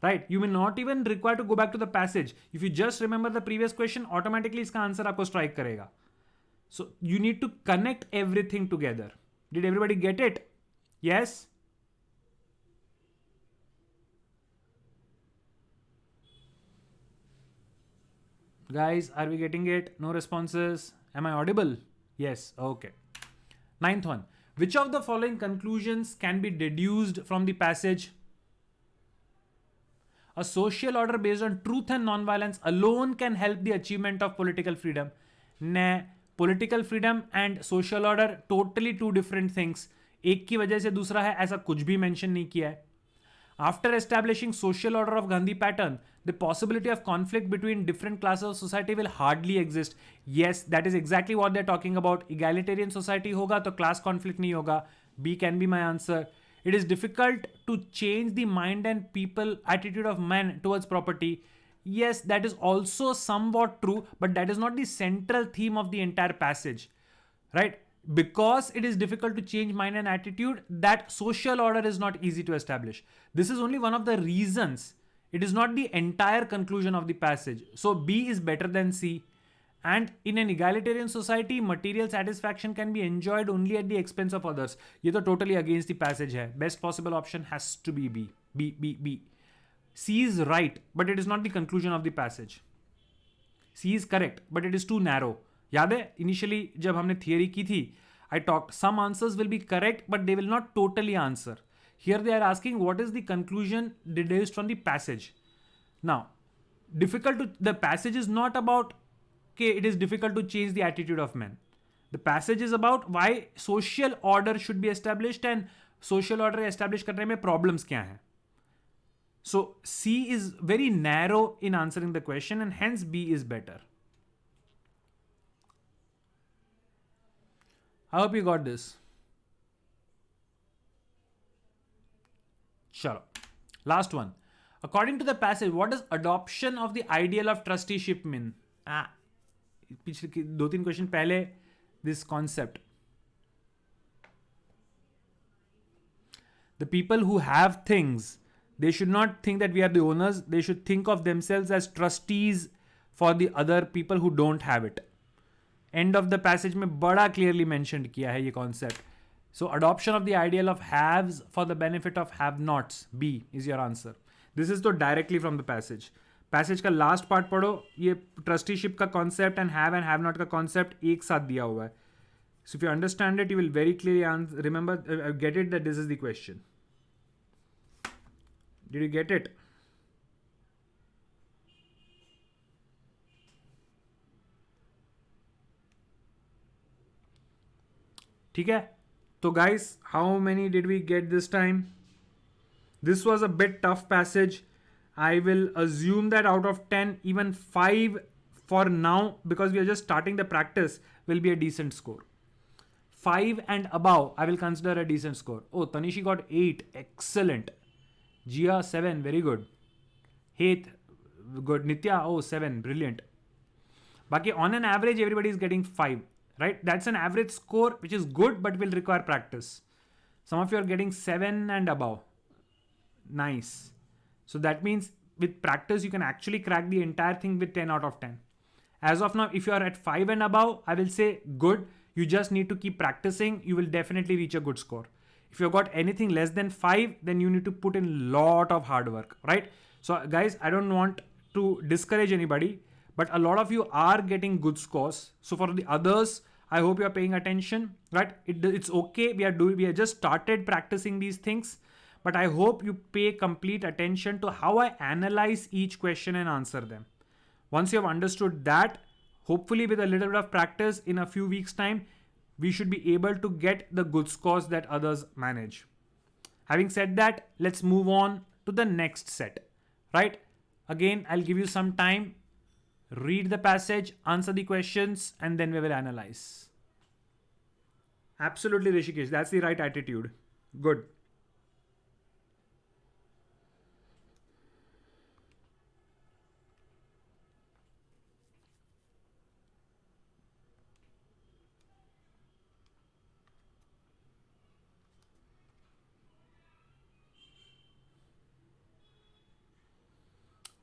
Right? You may not even require to go back to the passage. If you just remember the previous question, automatically इसका आंसर आपको स्ट्राइक करेगा. So you need to connect everything together. Did everybody get it? Yes? Guys, are we getting it? No responses? Am I audible? Yes. Okay. Ninth one. Which of the following conclusions can be deduced from the passage? A social order based on truth and non-violence alone can help the achievement of political freedom. Nah. Political freedom and social order totally two different things. एक की वजह से दूसरा है ऐसा कुछ भी mention नहीं किया है. After establishing social order of Gandhi pattern, the possibility of conflict between different classes of society will hardly exist. Yes, that is exactly what they're talking about. Egalitarian society होगा तो class conflict नहीं होगा. B can be my answer. It is difficult to change the mind and people attitude of men towards property. Yes, that is also somewhat true, but that is not the central theme of the entire passage, right? Because it is difficult to change mind and attitude, that social order is not easy to establish. This is only one of the reasons. It is not the entire conclusion of the passage. So B is better than C. And in an egalitarian society, material satisfaction can be enjoyed only at the expense of others. ये तो totally against the passage है. Best possible option has to be B. B. C is right, but it is not the conclusion of the passage. C is correct, but it is too narrow. याद है initially जब हमने theory की थी, I talked some answers will be correct, but they will not totally answer. Here they are asking what is the conclusion deduced from the passage. Now, the passage is not about it is difficult to change the attitude of men. The passage is about why social order should be established and social order establish करने में problems क्या हैं. So C is very narrow in answering the question and hence B is better. I hope you got this. Chalo. Last one. According to the passage, what does adoption of the ideal of trusteeship mean? पिछले 2-3 question पहले this concept. The people who have things, they should not think that we are the owners. They should think of themselves as trustees for the other people who don't have it. End of the passage में बड़ा clearly mentioned किया है ये concept. So adoption of the ideal of haves for the benefit of have-nots. B is your answer. This is तो directly from the passage. Passage का last part पढ़ो, ये trusteeship का concept and have-not का concept एक साथ दिया हुआ है. So if you understand it, you will very clearly remember, get it that this is the question. Did you get it? ठीक है? So guys, how many did we get this time? This was a bit tough passage. I will assume that out of 10, even 5 for now, because we are just starting the practice, will be a decent score. 5 and above, I will consider a decent score. Oh, Tanishi got 8. Excellent. Jia, 7. Very good. Heth, good. Nitya, 7. Brilliant. Baki, on an average, everybody is getting 5. Right? That's an average score, which is good, but will require practice. Some of you are getting 7 and above. Nice. So that means with practice, you can actually crack the entire thing with 10 out of 10. As of now, if you are at 5 and above, I will say good. You just need to keep practicing. You will definitely reach a good score. If you've got anything less than 5, then you need to put in a lot of hard work, right? So, guys, I don't want to discourage anybody, but a lot of you are getting good scores. So, for the others, I hope you are paying attention. Right? It's okay. We are just started practicing these things, but I hope you pay complete attention to how I analyze each question and answer them. Once you have understood that, hopefully with a little bit of practice in a few weeks' time, we should be able to get the good scores that others manage. Having said that, let's move on to the next set. Right? Again, I'll give you some time, read the passage, answer the questions, and then we will analyze. Absolutely, Rishikesh. That's the right attitude. Good.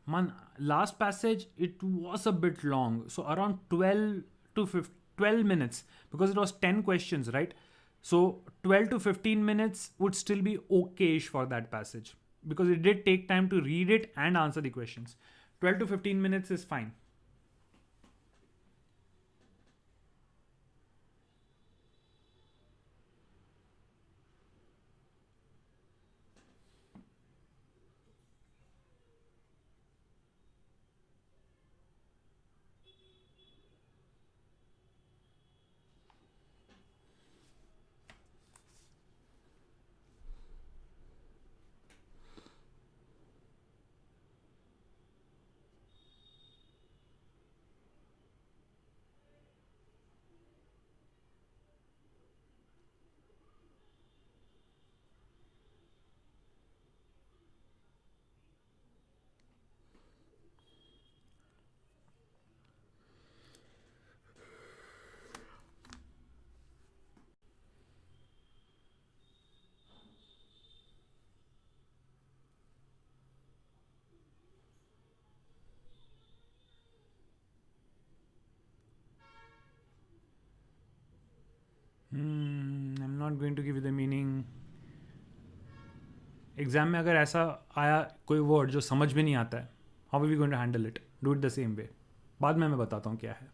Man, last passage, it was a bit long. So around 12 to 15, 12 minutes because it was 10 questions, right? So 12 to 15 minutes would still be okayish for that passage because it did take time to read it and answer the questions. 12 to 15 minutes is fine. I'm not going to give you the meaning. Exam में अगर ऐसा आया कोई word जो समझ में नहीं आता है, how are we going to handle it? Do it the same way. बाद में मैं बताता हूँ क्या है.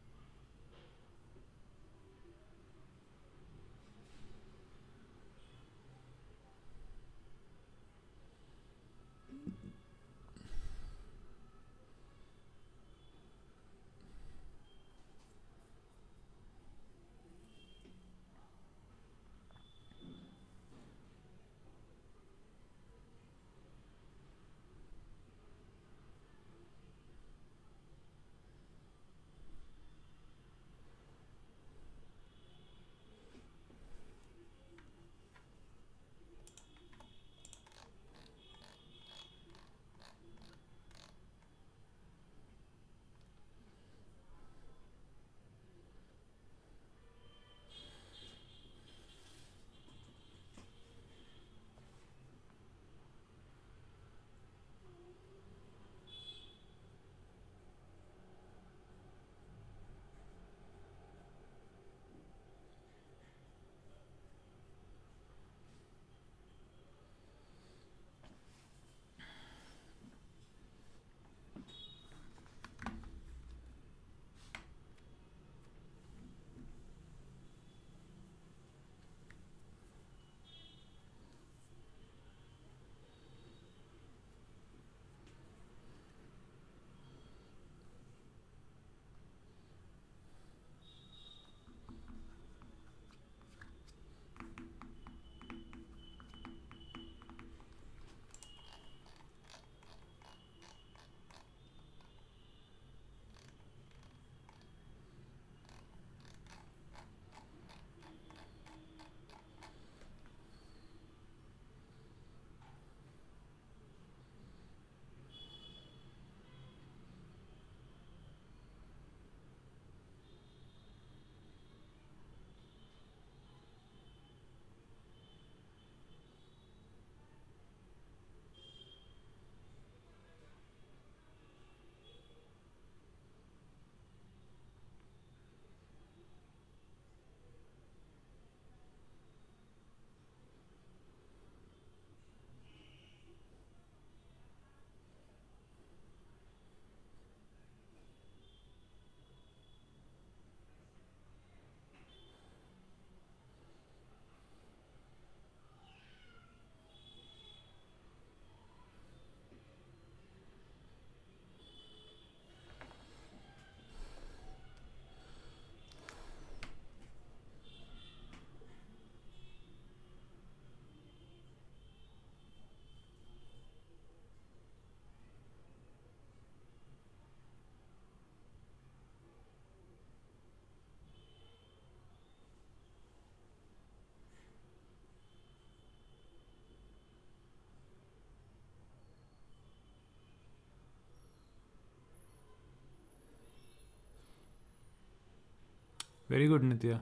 Very good, Nitya.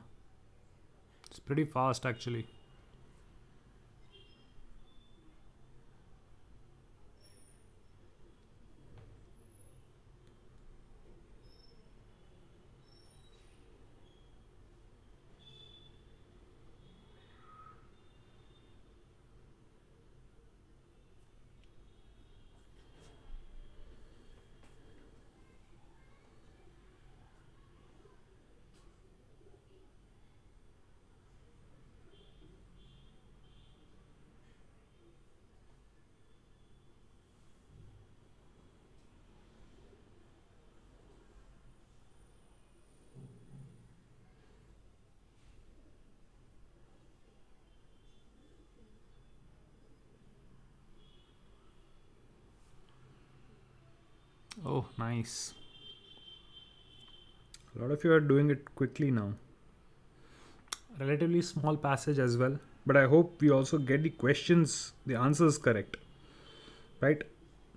It's pretty fast actually. Oh, nice. A lot of you are doing it quickly now. Relatively small passage as well, but I hope we also get the answers correct. Right?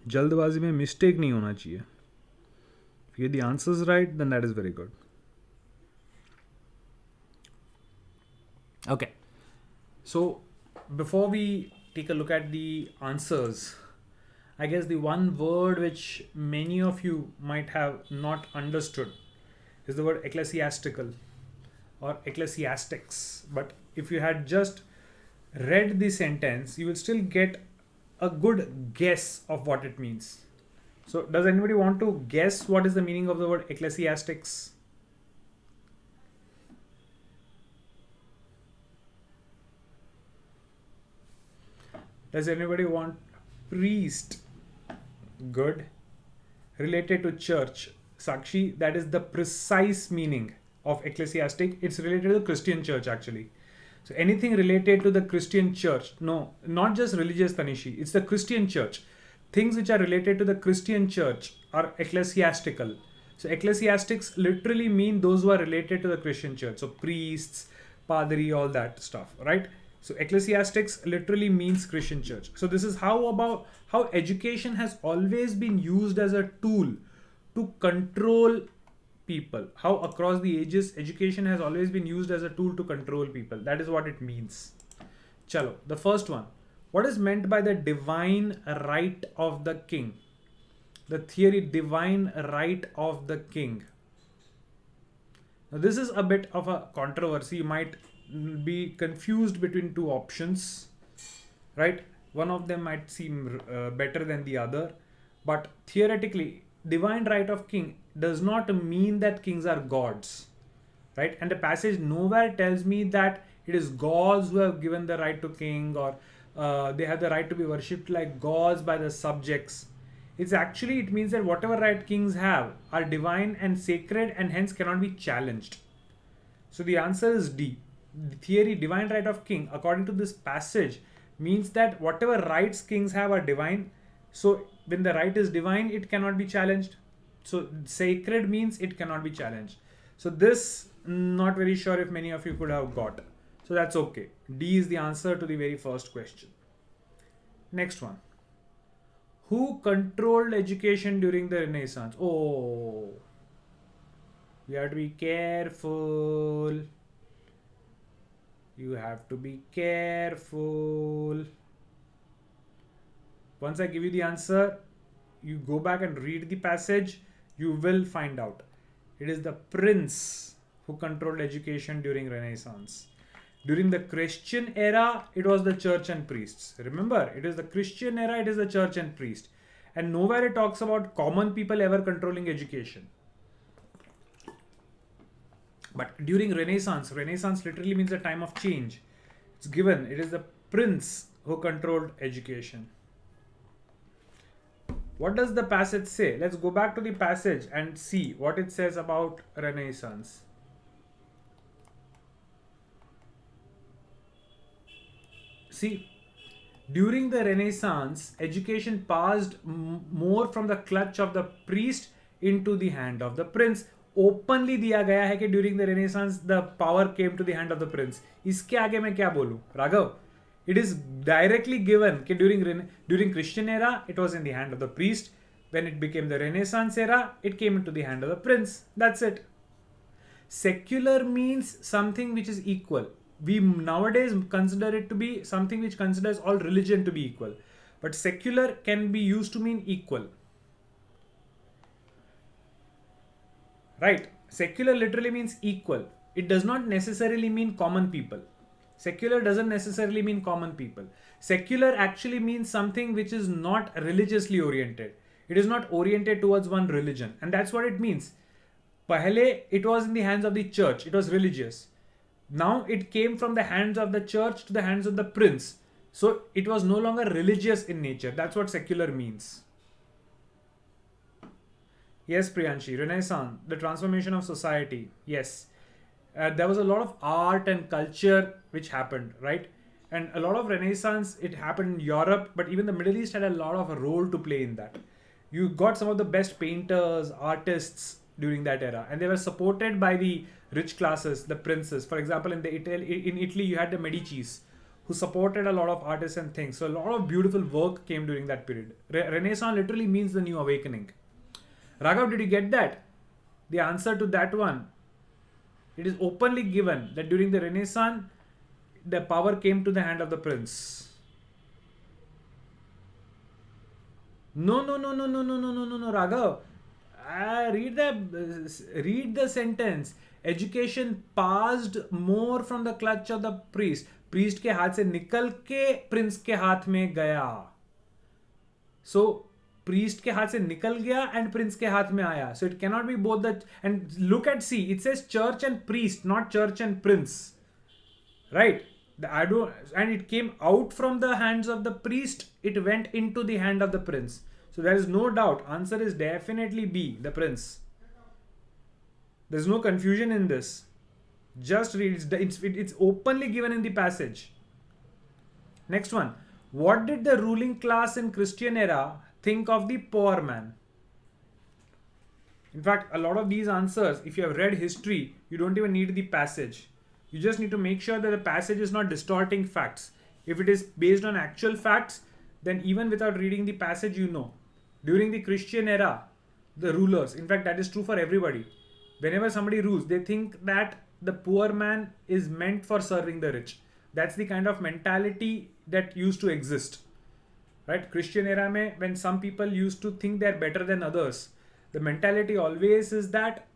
जल्दबाजी में mistake नहीं होना चाहिए. If you get the answers right, then that is very good. Okay. So before we take a look at the answers, I guess the one word which many of you might have not understood is the word ecclesiastical or ecclesiastics. But if you had just read the sentence, you will still get a good guess of what it means. So, does anybody want to guess what is the meaning of the word ecclesiastics? Does anybody want priest? Good. Related to church. Sakshi, that is the precise meaning of ecclesiastic. It's related to the Christian church actually. So anything related to the Christian church, no, not just religious Tanishi, it's the Christian church. Things which are related to the Christian church are ecclesiastical. So ecclesiastics literally mean those who are related to the Christian church. So priests, padri, all that stuff, right? So ecclesiastics literally means Christian church. So this is how education has always been used as a tool to control people. How across the ages education has always been used as a tool to control people. That is what it means. Chalo, the first one. What is meant by the divine right of the king? The theory divine right of the king. Now this is a bit of a controversy. You might be confused between two options, right? One of them might seem better than the other, but theoretically divine right of king does not mean that kings are gods, right? And the passage nowhere tells me that it is gods who have given the right to king, or they have the right to be worshipped like gods by the subjects. It means that whatever right kings have are divine and sacred and hence cannot be challenged. So the answer is D. The theory divine right of king, according to this passage, means that whatever rights kings have are divine. So when the right is divine, it cannot be challenged. So sacred means it cannot be challenged. So this, not very sure if many of you could have got. So that's okay. D is the answer to the very first question. Next one. Who controlled education during the Renaissance? Oh, you have to be careful. You have to be careful. Once I give you the answer, you go back and read the passage, you will find out. It is the prince who controlled education during Renaissance. During the Christian era, it was the church and priests. Remember, it is the Christian era, it is the church and priest. And nowhere it talks about common people ever controlling education. But during Renaissance literally means a time of change. It's given, it is the prince who controlled education. What does the passage say? Let's go back to the passage and see what it says about Renaissance. See, during the Renaissance, education passed more from the clutch of the priest into the hand of the prince. Openly दिया गया है कि during the Renaissance the power came to the hand of the prince. इसके आगे मैं क्या बोलूँ, Raghav? It is directly given कि during Christian era it was in the hand of the priest. When it became the Renaissance era, it came into the hand of the prince. That's it. Secular means something which is equal. We nowadays consider it to be something which considers all religion to be equal. But secular can be used to mean equal. Right? Secular literally means equal. It does not necessarily mean common people. Secular doesn't necessarily mean common people. Secular actually means something which is not religiously oriented. It is not oriented towards one religion. And that's what it means. Pahle, it was in the hands of the church. It was religious. Now it came from the hands of the church to the hands of the prince. So it was no longer religious in nature. That's what secular means. Yes, Priyanshi. Renaissance, the transformation of society. Yes. There was a lot of art and culture which happened, right? And a lot of Renaissance, it happened in Europe, but even the Middle East had a lot of a role to play in that. You got some of the best painters, artists during that era, and they were supported by the rich classes, the princes. For example, in Italy, you had the Medicis, who supported a lot of artists and things. So a lot of beautiful work came during that period. Renaissance literally means the new awakening. Raghav, did you get that? The answer to that one. It is openly given that during the Renaissance, the power came to the hand of the prince. No, Raghav. Read the sentence. Education passed more from the clutch of the priest. Priest के हाथ से निकल के prince के हाथ में गया. So priest के हाथ से निकल गया and prince के हाथ में आया. So it cannot be both the. And look at, see, it says church and priest, not church and prince. Right? And it came out from the hands of the priest. It went into the hand of the prince. So there is no doubt. Answer is definitely B, the prince. There's no confusion in this. Just read. It's openly given in the passage. Next one. What did the ruling class in Christian era think of the poor man? In fact, a lot of these answers, if you have read history, you don't even need the passage. You just need to make sure that the passage is not distorting facts. If it is based on actual facts, then even without reading the passage, you know. During the Christian era, the rulers, in fact, that is true for everybody. Whenever somebody rules, they think that the poor man is meant for serving the rich. That's the kind of mentality that used to exist. Right? Christian era mein, when some people used to think they're better than others, the mentality always is that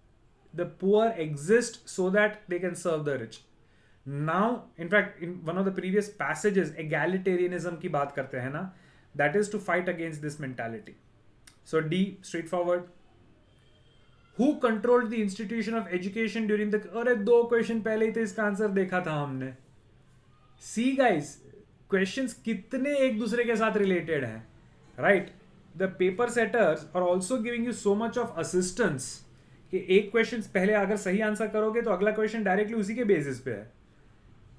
the poor exist so that they can serve the rich. Now, in fact, in one of the previous passages, egalitarianism ki baat karte hain na, that is to fight against this mentality. So D, straightforward. Who controlled the institution of education during the... अरे दो question पहले ही तो इसका answer देखा था हमने. See guys, questions कितने एक दूसरे के साथ related हैं, right? The paper setters are also giving you so much of assistance कि एक क्वेश्चन पहले अगर सही आंसर करोगे तो अगला क्वेश्चन डायरेक्टली उसी के बेसिस पे है.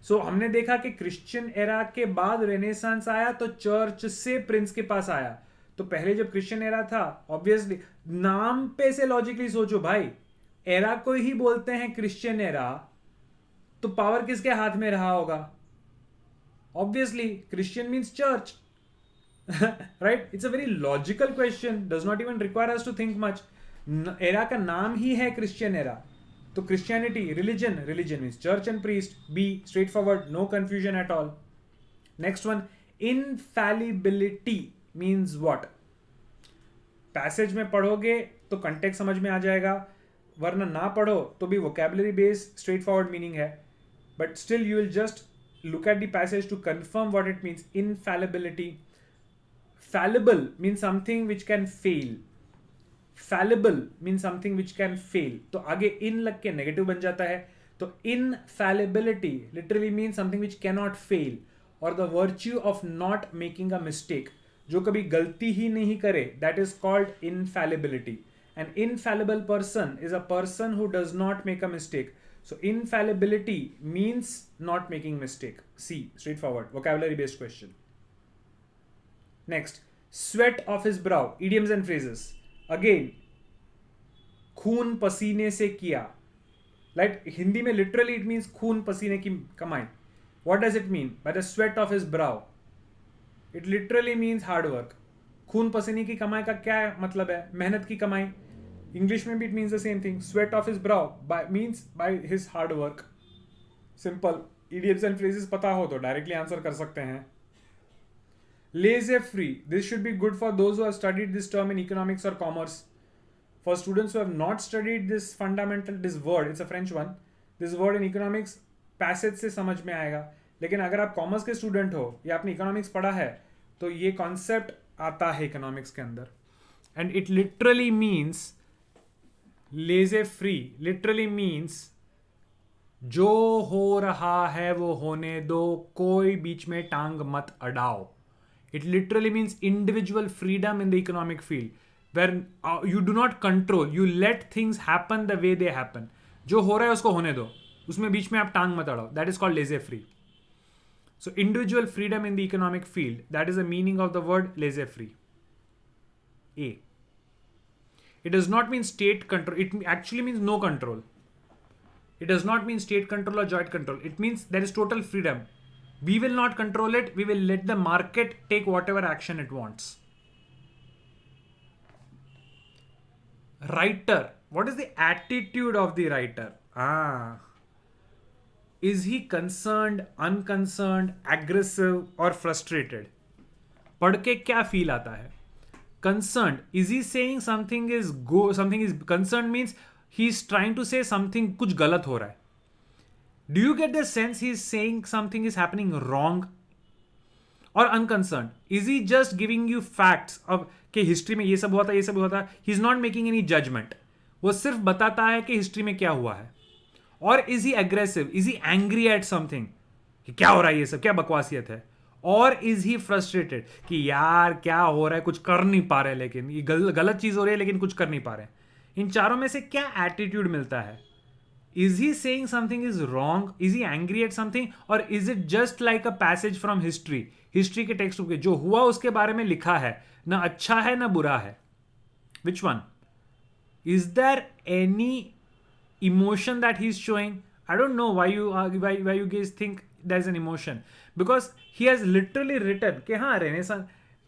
सो हमने देखा कि क्रिश्चियन एरा के बाद रेनेसांस आया तो चर्च से प्रिंस के पास आया. तो पहले जब क्रिश्चियन एरा था, ऑब्वियसली नाम पे से लॉजिकली सोचो भाई, एरा को ही बोलते हैं क्रिश्चियन एरा, तो पावर किसके हाथ में रहा होगा? Obviously Christian means church. Right? It's a very logical question, does not even require us to think much. Era का नाम ही है क्रिश्चियन एरा. तो Christianity, religion means church and priest. B, straightforward, no confusion at all. Next one, infallibility means what? Passage में पढ़ोगे तो context समझ में आ जाएगा, वरना ना पढ़ो तो भी vocabulary based straightforward meaning है. But still you will just look at the passage to confirm what it means. Infallibility. Fallible means something which can fail. Fallible means something which can fail. तो आगे in लग के negative बन जाता है. तो infallibility literally means something which cannot fail, or the virtue of not making a mistake. जो कभी गलती ही नहीं करे, that is called infallibility. An infallible person is a person who does not make a mistake. So infallibility means not making mistake. C, straightforward, vocabulary based question. Next, sweat of his brow, idioms and phrases. Again, खून पसीने से किया. Like Hindi में literally it means खून पसीने की कमाई. What does it mean by the sweat of his brow? It literally means hard work. खून पसीने की कमाई का क्या मतलब है? मेहनत की कमाई. English में भी it means the same thing. Sweat off his brow means by his hard work. Simple. Idioms and phrases पता हो तो directly answer कर सकते हैं. Laissez-free. This should be good for those who have studied this term in economics or commerce. For students who have not studied this word, it's a French one. This word in economics passage से समझ में आएगा. लेकिन अगर आप commerce के student हो या आपने इकोनॉमिक्स पढ़ा है तो ये कॉन्सेप्ट आता है इकोनॉमिक्स के अंदर. एंड इट लिटरली मीन्स लेजे फ्री. लिटरली मीन्स जो हो रहा है वो होने दो, कोई बीच में टांग मत अड़ाओ. It literally means individual freedom in the economic field, where you do not control, you let things happen the way they happen. जो हो रहा है उसको होने दो, उसमें बीच में आप टांग मत अड़ाओ. That is called laissez-free. So individual freedom in the economic field, that is the meaning of the word laissez-free. A. It does not mean state control. It actually means no control. It does not mean state control or joint control. It means there is total freedom. We will not control it. We will let the market take whatever action it wants. Writer. What is the attitude of the writer? Is he concerned, unconcerned, aggressive or frustrated? पढ़ के क्या feel आता है? Concerned. Is he saying something is concerned means he's trying to say something कुछ गलत हो रहा है. Do you get the sense he's saying something is happening wrong? Or unconcerned? Is he just giving you facts of कि history में ये सब हुआ था, ये सब हुआ था? He's not making any judgment. वो सिर्फ बताता है कि हिस्ट्री में क्या हुआ है. Or is he aggressive? Is he angry at something? कि क्या हो रहा है ये सब, क्या बकवासियत है? Or is he frustrated? कि यार क्या हो रहा है, कुछ कर नहीं पा रहे, लेकिन ये गलत चीज हो रही है लेकिन कुछ कर नहीं पा रहे. इन चारों में से क्या एटीट्यूड मिलता है? Is he saying something is wrong? Is he angry at something? Or is it just like a passage from history? History के टेक्स्ट बुक के जो हुआ उसके बारे में लिखा है, ना अच्छा है ना बुरा है. Which one? Is there any emotion that he's showing? I don't know why you guys think there's an emotion, because he has literally written कि हाँ रेनेसां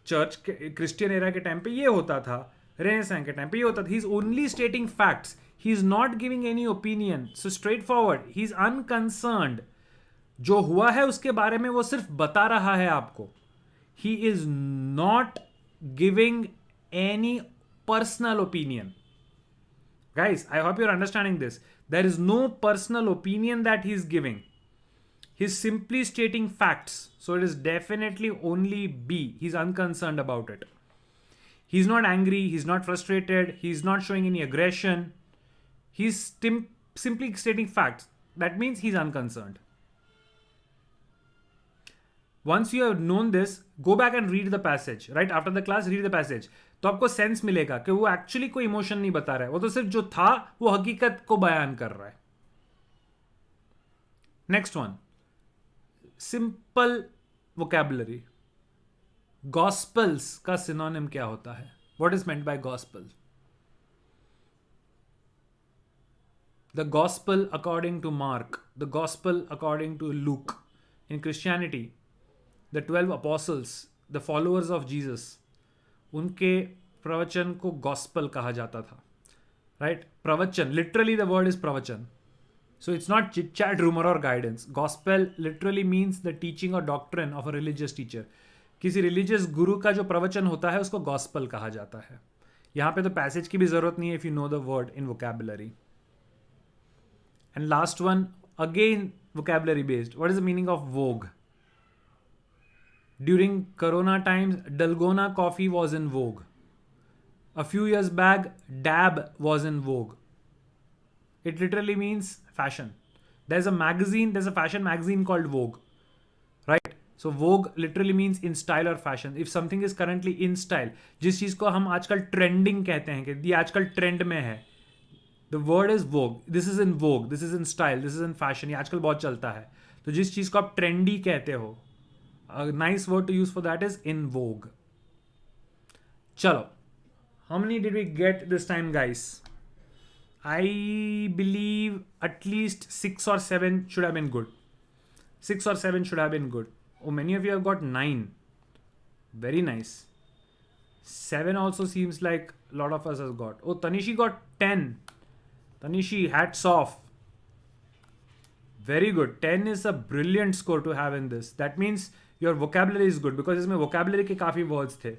चर्च क्रिश्चियन एरा के टाइम पे ये होता था, रेनेसां के टाइम पे ये होता था. He's only stating facts. He's not giving any opinion. So straightforward. He's unconcerned. जो हुआ है उसके बारे में वो सिर्फ बता रहा है आपको. He is not giving any personal opinion. Guys, I hope you're understanding this. There is no personal opinion that he's giving. He's simply stating facts. So it is definitely only B. He's unconcerned about it. He's not angry. He's not frustrated. He's not showing any aggression. He's simply stating facts. That means he's unconcerned. Once you have known this, go back and read the passage. Right after the class, read the passage. तो आपको sense मिलेगा कि वो actually कोई emotion नहीं बता रहा है, वो तो सिर्फ जो था वो हकीकत को बयान कर रहा है. Next one, simple vocabulary. Gospels का सिनोनिम क्या होता है? What is meant by gospel? The gospel according to Mark, the gospel according to Luke. In Christianity, the 12 apostles, the followers of Jesus, उनके प्रवचन को gospel कहा जाता था. Right? प्रवचन, literally the word is प्रवचन. So it's not chit chat, rumor or guidance. Gospel literally means the teaching or doctrine of a religious teacher. किसी religious गुरु का जो प्रवचन होता है उसको gospel कहा जाता है. यहाँ पे तो passage की भी जरूरत नहीं है if you know the word in vocabulary. And last one, again vocabulary based. What is the meaning of vogue? During Corona times, Dalgona coffee was in vogue. A few years back, dab was in vogue. It literally means fashion. There's a fashion magazine called Vogue. Right? So Vogue literally means in style or fashion. If something is currently in style, जिस चीज को हम आजकल trending कहते हैं कि ये आजकल trend में है. The word is vogue. This is in vogue. This is in style. This is in fashion. ये आजकल बहुत चलता है. तो जिस चीज को आप trendy कहते हो, a nice word to use for that is in vogue. चलो, how many did we get this time, guys? I believe at least 6 or 7 should have been good. 6 or 7 should have been good. Oh, many of you have got 9. Very nice. 7 also seems like a lot of us has got. Oh, Tanishi got 10. Tanishi, hats off. Very good. 10 is a brilliant score to have in this. That means your vocabulary is good because इसमें vocabulary के काफी words थे.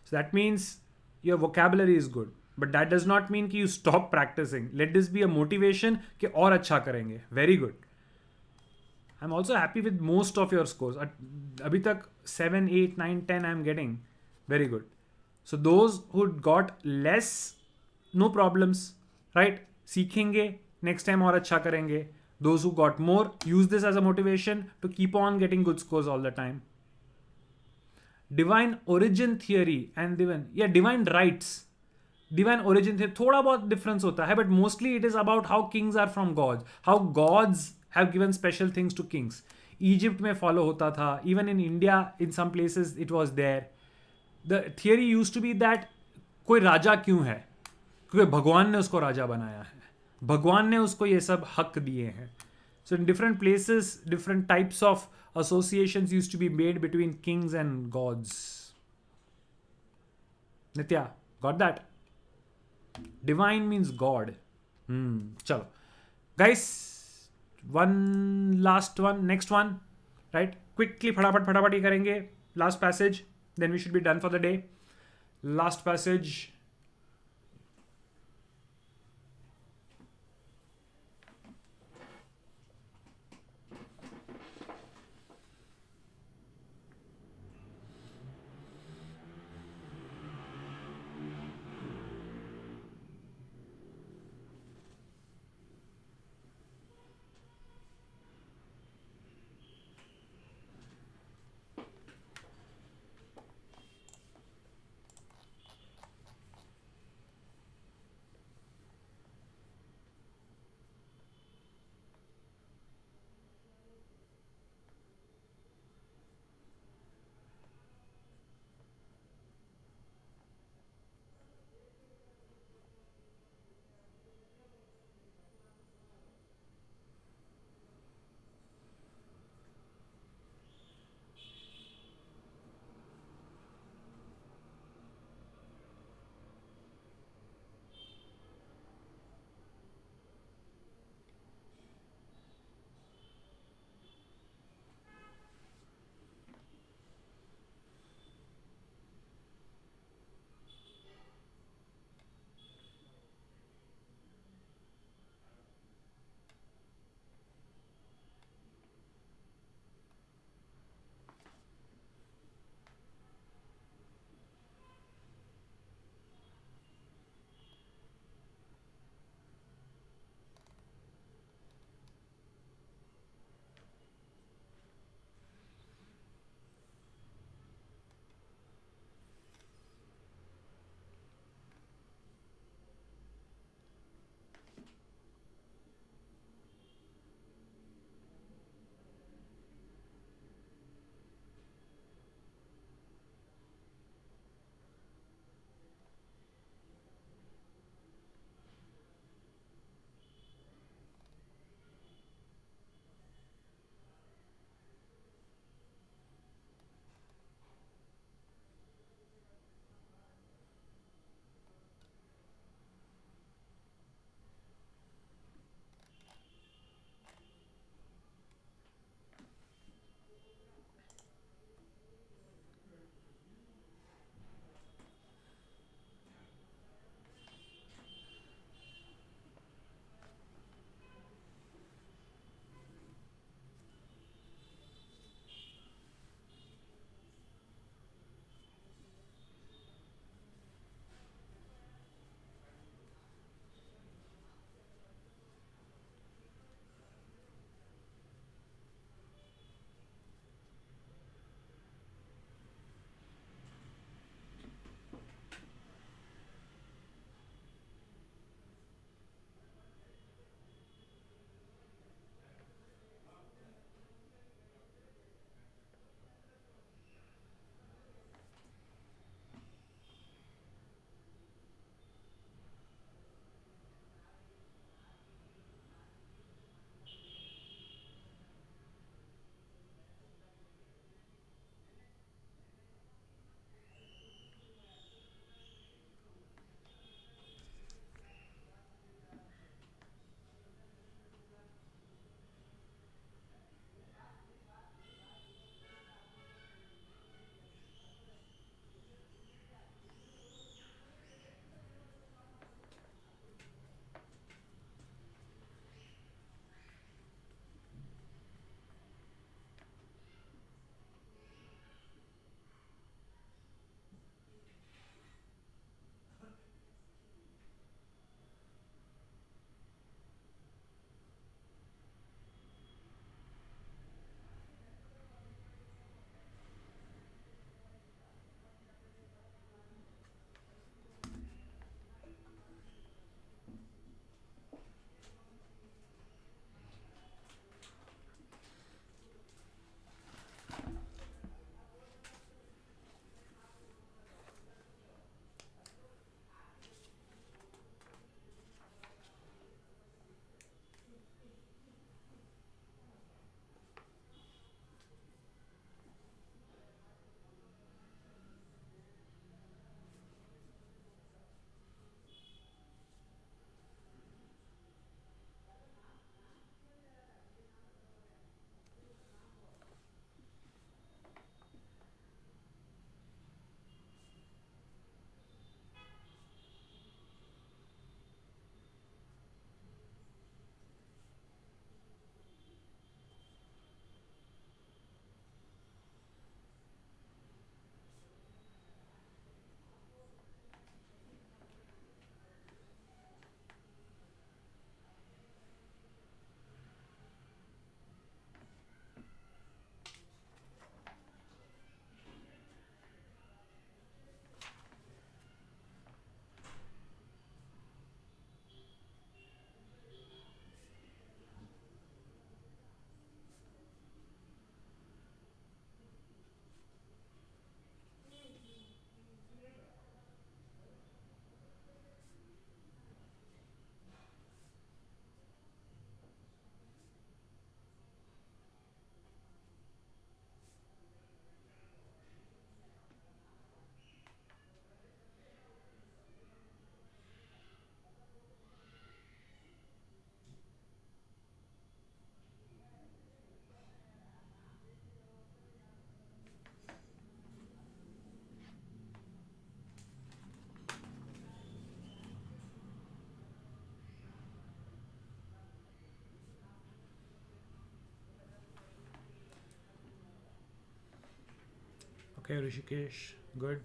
So that means your vocabulary is good. But that does not mean कि you stop practicing. Let this be a motivation कि और अच्छा करेंगे. Very good. I'm also happy with most of your scores. अभी तक 7, 8, 9, 10 I'm getting. Very good. So those who got less, no problems, right? सीखेंगे, next time और अच्छा करेंगे. Those who got more, use this as a motivation to keep on getting good scores all the time. Divine origin theory and divine rights. Divine origin theory थोड़ा बहुत difference होता है, but mostly it is about how kings are from gods. How gods have given special things to kings. Egypt में follow होता था. Even in India, in some places it was there. The theory used to be that कोई राजा क्यों है? क्योंकि भगवान ने उसको राजा बनाया है. भगवान ने उसको ये सब हक दिए हैं. So in different places, different types of associations used to be made between kings and gods. Nitya, got that? Divine means God. Chalo. Guys, one last one, next one. Right? Quickly, फटाफट ही करेंगे. Last passage. Then we should be done for the day. Last passage. Okay, Rishikesh, good.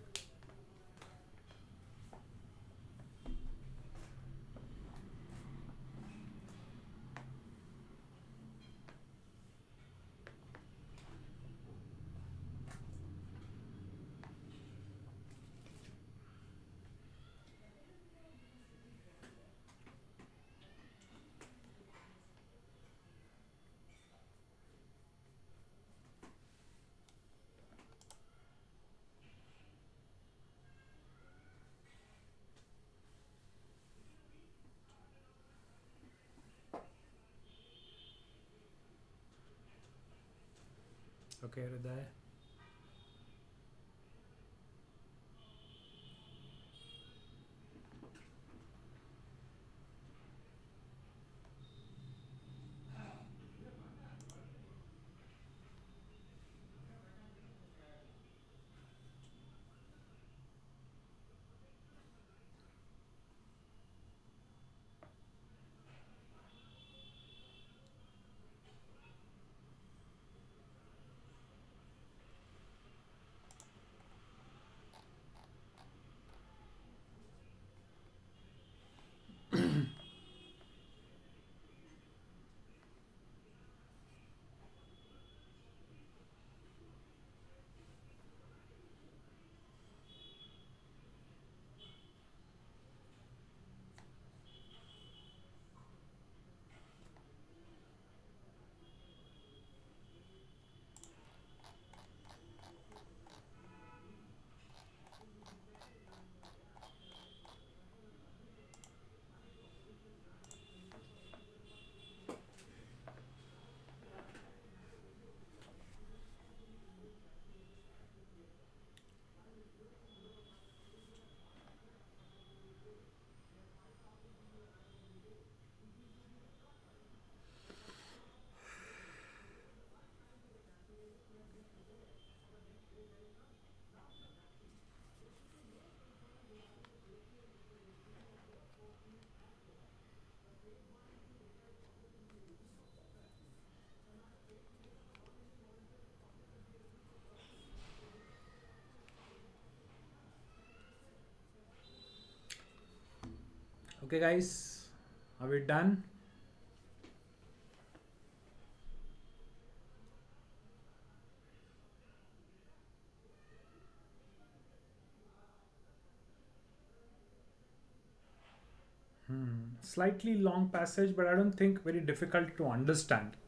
Okay, Hriday. Okay, guys, are we done? Slightly long passage, but I don't think very difficult to understand.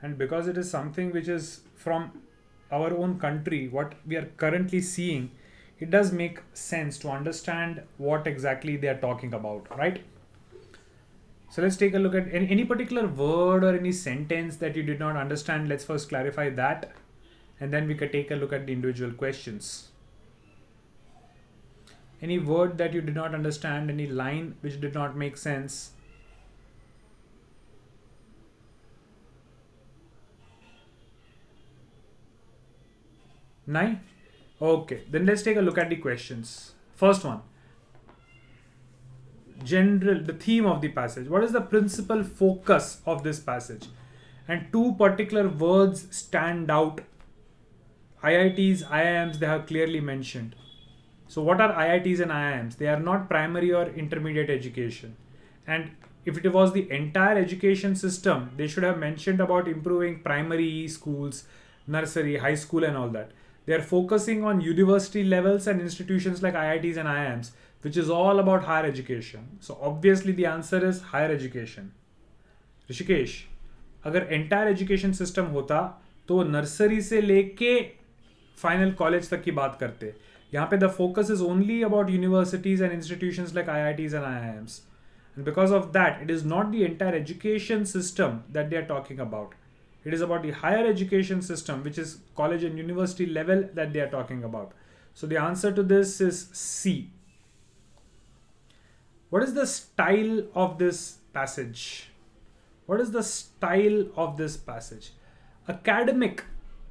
And because it is something which is from our own country, what we are currently seeing, it does make sense to understand what exactly they are talking about, right? So let's take a look at any particular word or any sentence that you did not understand. Let's first clarify that, and then we can take a look at the individual questions. Any word that you did not understand, any line which did not make sense. Nine? Okay, then let's take a look at the questions. First one, general, the theme of the passage. What is the principal focus of this passage? And two particular words stand out. IITs, IIMs, they have clearly mentioned. So what are IITs and IIMs? They are not primary or intermediate education. And if it was the entire education system, they should have mentioned about improving primary schools, nursery, high school and all that. They are focusing on university levels and institutions like IITs and IIMs, which is all about higher education. So obviously the answer is higher education. Rishikesh, अगर entire education system होता तो वो nursery से लेके final college तक की बात करते. यहाँ पे the focus is only about universities and institutions like IITs and IIMs. And because of that, it is not the entire education system that they are talking about. It is about the higher education system, which is college and university level, that they are talking about. So the answer to this is C. What is the style of this passage? What is the style of this passage? Academic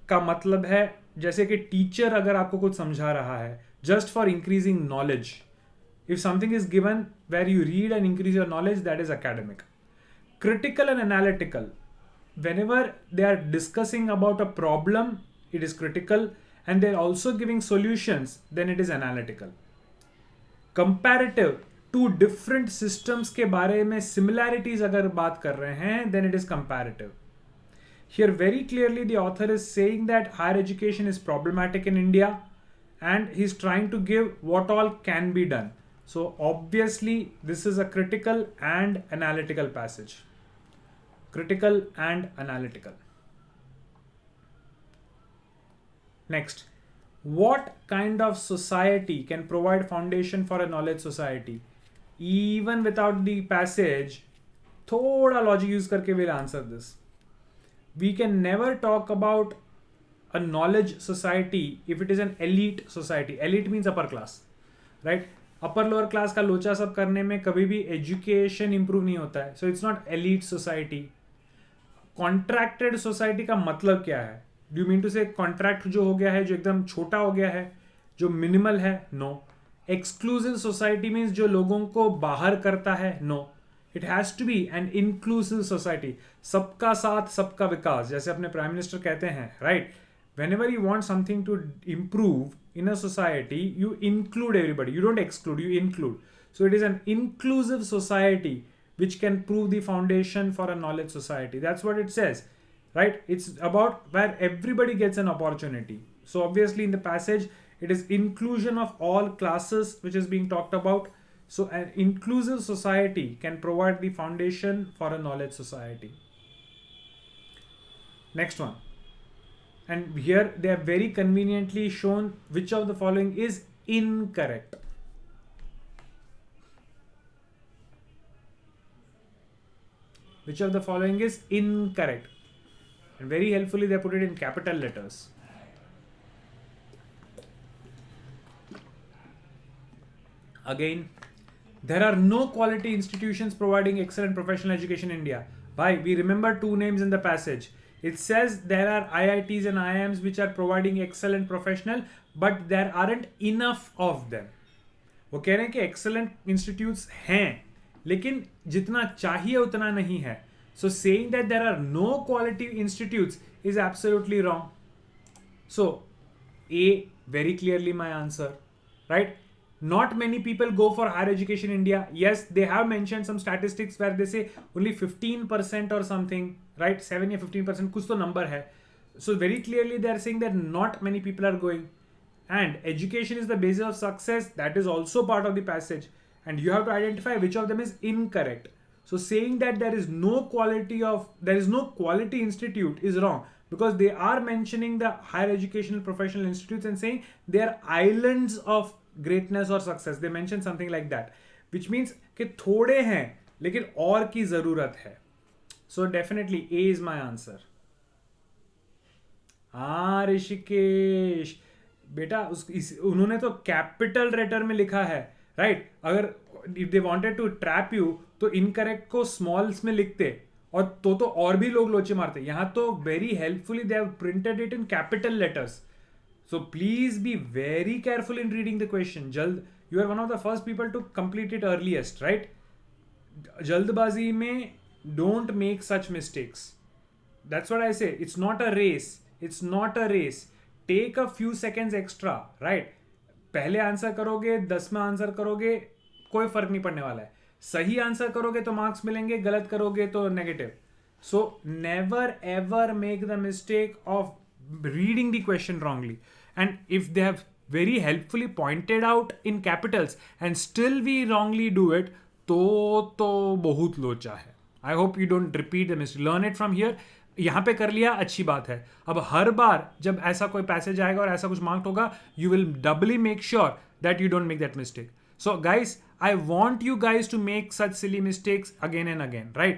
का मतलब है जैसे कि teacher अगर आपको कुछ समझा रहा है just for increasing knowledge. If something is given where you read and increase your knowledge, that is academic. Critical and analytical. Whenever they are discussing about a problem, it is critical. and they're also giving solutions, then it is analytical. Comparative, two different systems के बारे में similarities अगर बात कर रहे हैं, then it is comparative. Here very clearly the author is saying that higher education is problematic in India and he's trying to give what all can be done. So obviously this is a critical and analytical passage. Critical and analytical. Next, what kind of society can provide foundation for a knowledge society? Even without the passage, thoda logic use करके we'll answer this. We can never talk about a knowledge society if it is an elite society. Elite means upper class, right? Upper lower class का लोचा सब करने में कभी भी education improve नहीं होता है. So it's not elite society. Contracted society का मतलब क्या है? Do you mean to say contract जो हो गया है, जो एकदम छोटा हो गया है, जो minimal है? No. Exclusive society means जो लोगों को बाहर करता है? No. It has to be an inclusive society. सबका साथ सबका विकास, जैसे अपने प्राइम मिनिस्टर कहते हैं, right? Whenever you want something to improve in a society, you include everybody. You don't exclude, you include. So it is an inclusive society which can prove the foundation for a knowledge society. That's what it says, right? It's about where everybody gets an opportunity. So obviously in the passage, it is inclusion of all classes which is being talked about. So an inclusive society can provide the foundation for a knowledge society. Next one. And here they have very conveniently shown which of the following is incorrect. Which of the following is incorrect? And very helpfully they put it in capital letters. Again, there are no quality institutions providing excellent professional education in India. Why? We remember two names in the passage. It says there are IITs and IIMs which are providing excellent professional, but there aren't enough of them. वो कह रहे हैं कि excellent institutes हैं, लेकिन जितना चाहिए उतना नहीं है. So saying that there are no quality institutes is absolutely wrong. So A, very clearly my answer, right? Not many people go for higher education in India. Yes, they have mentioned some statistics where they say only 15% or something, right? 7 or 15%, kuch to number hai. So very clearly they are saying that not many people are going. And education is the basis of success. That is also part of the passage. And you have to identify which of them is incorrect. So saying that there is no quality institute is wrong, because they are mentioning the higher educational professional institutes and saying they are islands of greatness or success. They mention something like that, which means कि थोड़े हैं लेकिन और की जरूरत है. So definitely A is my answer. Rishikesh बेटा उन्होंने तो कैपिटल लेटर में लिखा है, राइट? अगर if they wanted to trap you तो इनकरेक्ट को स्मॉल्स में लिखते और तो और भी लोग लोचे मारते. यहाँ तो very helpfully they have printed it in capital letters. So please be very careful in reading the question. You are one of the first people to complete it earliest, right? Jaldbazi mein don't make such mistakes. That's what I say. It's not a race. It's not a race. Take a few seconds extra, right? पहले answer करोगे, 10 में answer करोगे, कोई फर्क नहीं पड़ने वाला है. सही आंसर करोगे तो मार्क्स मिलेंगे, गलत करोगे तो negative. So never ever make the mistake of reading the question wrongly. And if they have very helpfully pointed out in capitals and still we wrongly do it, तो बहुत लोचा है. I hope you don't repeat the mistake. Learn it from here. यहाँ पे कर लिया, अच्छी बात है. अब हर बार जब ऐसा कोई पैसेज आएगा और ऐसा कुछ मार्क होगा, you will doubly make sure that you don't make that mistake. So guys, I want you guys to make such silly mistakes again and again, right?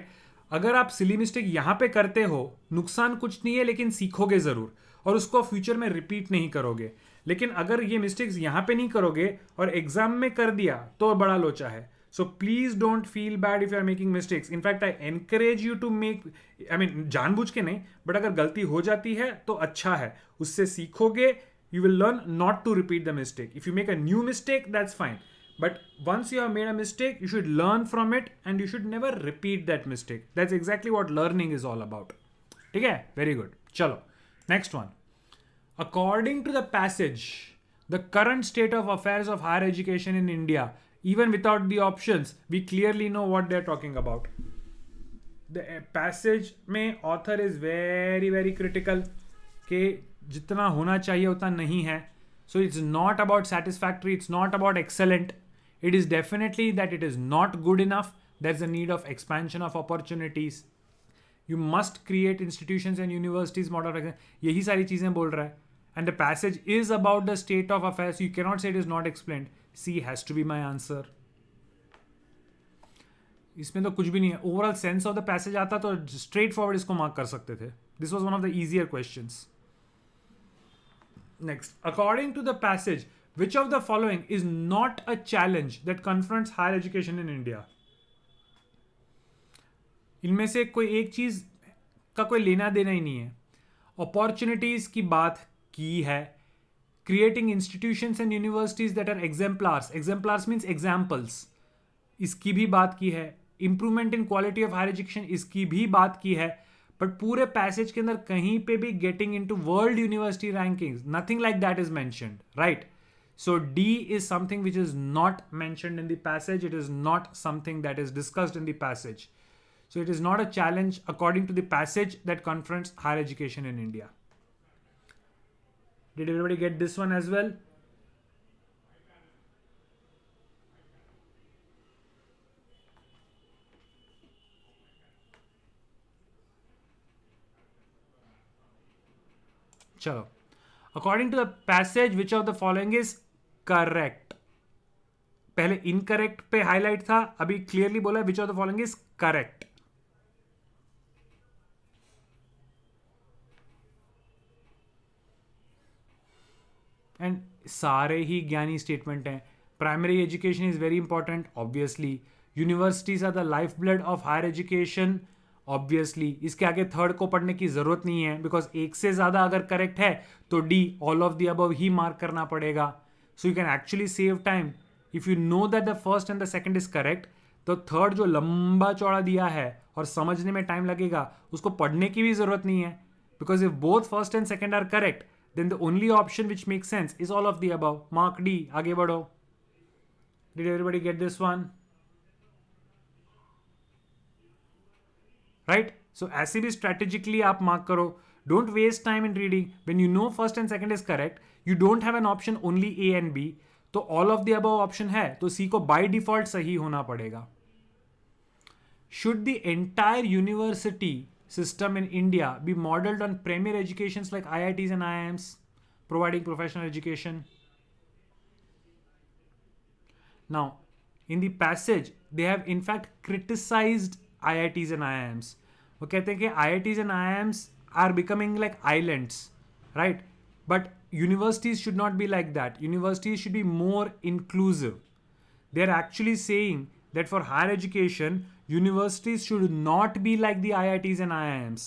अगर आप सिली मिस्टेक यहाँ पे करते हो, नुकसान कुछ नहीं है, लेकिन सीखोगे ज़रूर और उसको फ्यूचर में रिपीट नहीं करोगे. लेकिन अगर ये मिस्टेक्स यहाँ पे नहीं करोगे और एग्जाम में कर दिया तो बड़ा लोचा है. So please don't feel bad if you are making mistakes. In fact I encourage you to make, जानबूझ के नहीं, बट अगर गलती हो जाती है तो अच्छा है, उससे सीखोगे. You will learn not to repeat the mistake. If you make a new mistake, that's fine. But once you have made a mistake, you should learn from it and you should never repeat that mistake. That's exactly what learning is all about. ठीक है? Very good. चलो, next one. According to the passage, the current state of affairs of higher education in India, even without the options, we clearly know what they're talking about. The passage में author is very very critical कि जितना होना चाहिए उतना नहीं है. So it's not about satisfactory, it's not about excellent. It is definitely that it is not good enough. There's a need of expansion of opportunities. You must create institutions and universities model. यही सारी चीजें बोल रहा है. And the passage is about the state of affairs. You cannot say it is not explained. C has to be my answer. इसमें तो कुछ भी नहीं है. Overall sense of the passage आता तो स्ट्रेट फॉरवर्ड इसको मार्क कर सकते थे. This was one of the easier questions. Next, according to the passage, which of the following is not a challenge that confronts higher education in India? इनमें से कोई एक चीज का कोई लेना देना ही नहीं है. अपॉर्चुनिटीज की बात की है. Creating institutions and universities that are exemplars. Exemplars means examples. इसकी भी बात की है. Improvement in quality of higher education, इसकी भी बात की है. बट पूरे पैसेज के अंदर कहीं पे भी getting into world university rankings, nothing like that is mentioned, right? So D is something which is not mentioned in the passage. It is not something that is discussed in the passage. So it is not a challenge according to the passage that confronts higher education in India. Did everybody get this one as well? Chalo. According to the passage, which of the following is correct? पहले incorrect पे highlight था, अभी clearly बोला which of the following is correct. And सारे ही ज्ञानी statement हैं. Primary education is very important, obviously. Universities are the lifeblood of higher education. Obviously इसके आगे थर्ड को पढ़ने की जरूरत नहीं है, बिकॉज एक से ज्यादा अगर करेक्ट है तो D all of the above he mark करना पड़ेगा. So you can actually save time if you know that the first and the second is correct. तो थर्ड जो लंबा चौड़ा दिया है और समझने में टाइम लगेगा, उसको पढ़ने की भी जरूरत नहीं है, because if both first and second are correct then the only option which make sense is all of the above. Mark D. आगे बढ़ो. Did everybody get this one? Right. So ऐसे भी स्ट्रेटेजिकली आप मार्क करो. Don't waste time in reading. When you know first and second is correct, you don't have an option only A and B, तो all of the above option है, तो सी को by default सही होना पड़ेगा. Should the entire university system in India be modeled on premier educations like IITs and IIMs providing professional education? Now, in the passage, they have in fact criticized IITs and IIMs. वो कहते हैं कि IITs and IIMs are becoming like islands, right? But universities should not be like that. Universities should be more inclusive. They are actually saying that for higher education, universities should not be like the IITs and IIMs.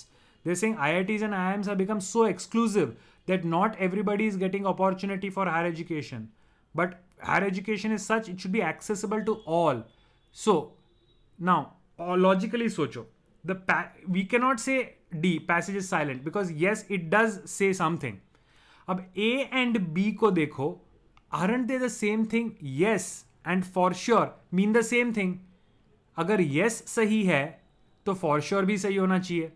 They're saying IITs and IIMs have become so exclusive that not everybody is getting opportunity for higher education. But higher education is such, it should be accessible to all. So, now, logically socho. We cannot say D, passage is silent, because yes, it does say something. अब A and B को देखो, aren't they the same thing? Yes and for sure mean the same thing. अगर yes सही है तो for sure भी सही होना चाहिए.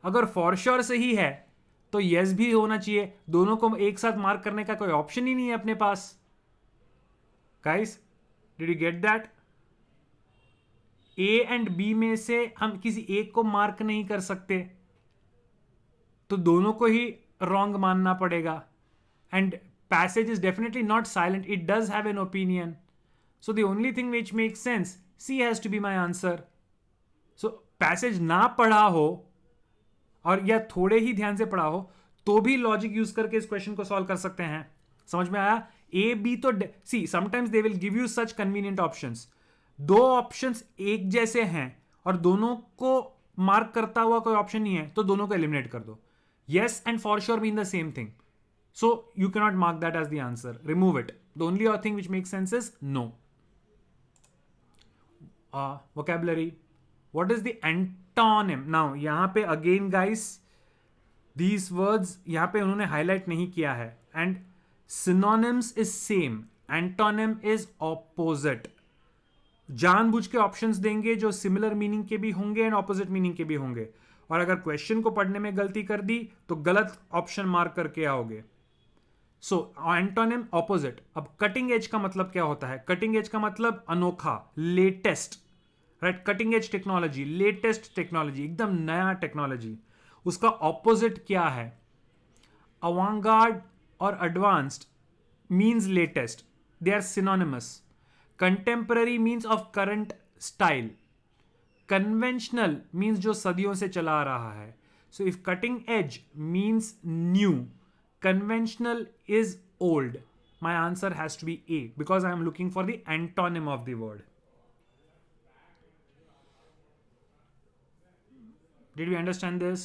अगर for sure सही है तो yes भी होना चाहिए. दोनों को एक साथ मार्क करने का कोई ऑप्शन ही नहीं है अपने पास. Guys, did you get that? A and B में से हम किसी एक को मार्क नहीं कर सकते, तो दोनों को ही wrong मानना पड़ेगा. And passage is definitely not silent. It does have an opinion. So the only thing which makes sense, C has to be my answer. So passage ना पढ़ा हो और या थोड़े ही ध्यान से पढ़ा हो तो भी लॉजिक यूज करके इस क्वेश्चन को सॉल्व कर सकते हैं. समझ में आया? ए बी तो see sometimes they will give you such convenient options. दो ऑप्शंस एक जैसे हैं और दोनों को मार्क करता हुआ कोई ऑप्शन नहीं है, तो दोनों को एलिमिनेट कर दो. Yes and for sure mean the same thing. So you cannot mark that as the answer. Remove it. The only thing which makes sense is no. Vocabulary. What is the antonym? Now, यहाँ पे again guys, these words यहाँ पे उन्होंने highlight नहीं किया है. And synonyms is same, antonym is opposite. जानबूझ के ऑप्शंस देंगे जो सिमिलर मीनिंग के भी होंगे एंड ऑपोजिट मीनिंग के भी होंगे, और अगर क्वेश्चन को पढ़ने में गलती कर दी तो गलत ऑप्शन मार्क करके आओगे. सो एंटोनिम ऑपोजिट. अब कटिंग एज का मतलब क्या होता है? कटिंग एज का मतलब अनोखा, latest, right? Cutting edge technology, latest technology, एकदम नया टेक्नोलॉजी. उसका ऑपोजिट क्या है? अवांगार्ड और advanced means latest, they are synonymous. Contemporary means of current style. Conventional means जो सदियों से चला आ रहा है. So if cutting edge means new, conventional is old, my answer has to be A, because I am looking for the antonym of the word. Did we understand this?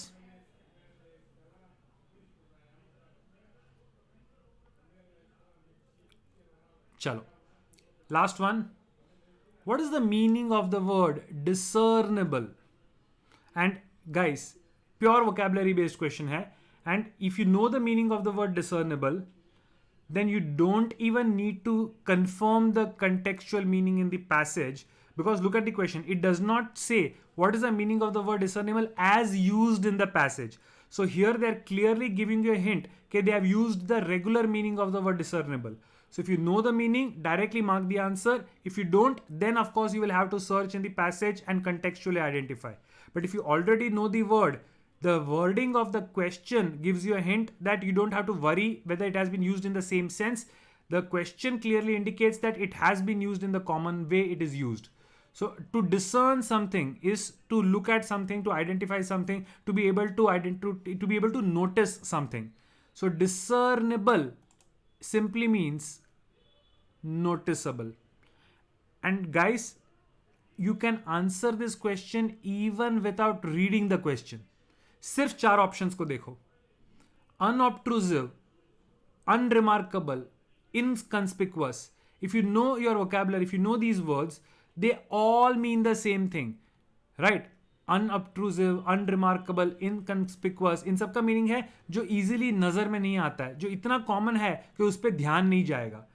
Chalo. Last one. What is the meaning of the word discernible? And guys, pure vocabulary based question hai. And if you know the meaning of the word discernible, then you don't even need to confirm the contextual meaning in the passage, because look at the question. It does not say what is the meaning of the word discernible as used in the passage. So here they are clearly giving you a hint that they have used the regular meaning of the word discernible. So if you know the meaning, directly mark the answer. If you don't, then of course you will have to search in the passage and contextually identify. But if you already know the word, the wording of the question gives you a hint that you don't have to worry whether it has been used in the same sense. The question clearly indicates that it has been used in the common way it is used. So to discern something is to look at something, to identify something, to be able to notice something. So discernible simply means noticeable. And guys, you can answer this question even without reading the question. सिर्फ 4 options को देखो. अनऑब्ट्रूसिव, unremarkable, inconspicuous. If you know your vocabulary, if you know these words, they all mean the same thing, right? Unobtrusive, unremarkable, inconspicuous, इन सब का meaning है जो easily नजर में नहीं आता है, जो इतना कॉमन है कि उस पर ध्यान नहीं जाएगा.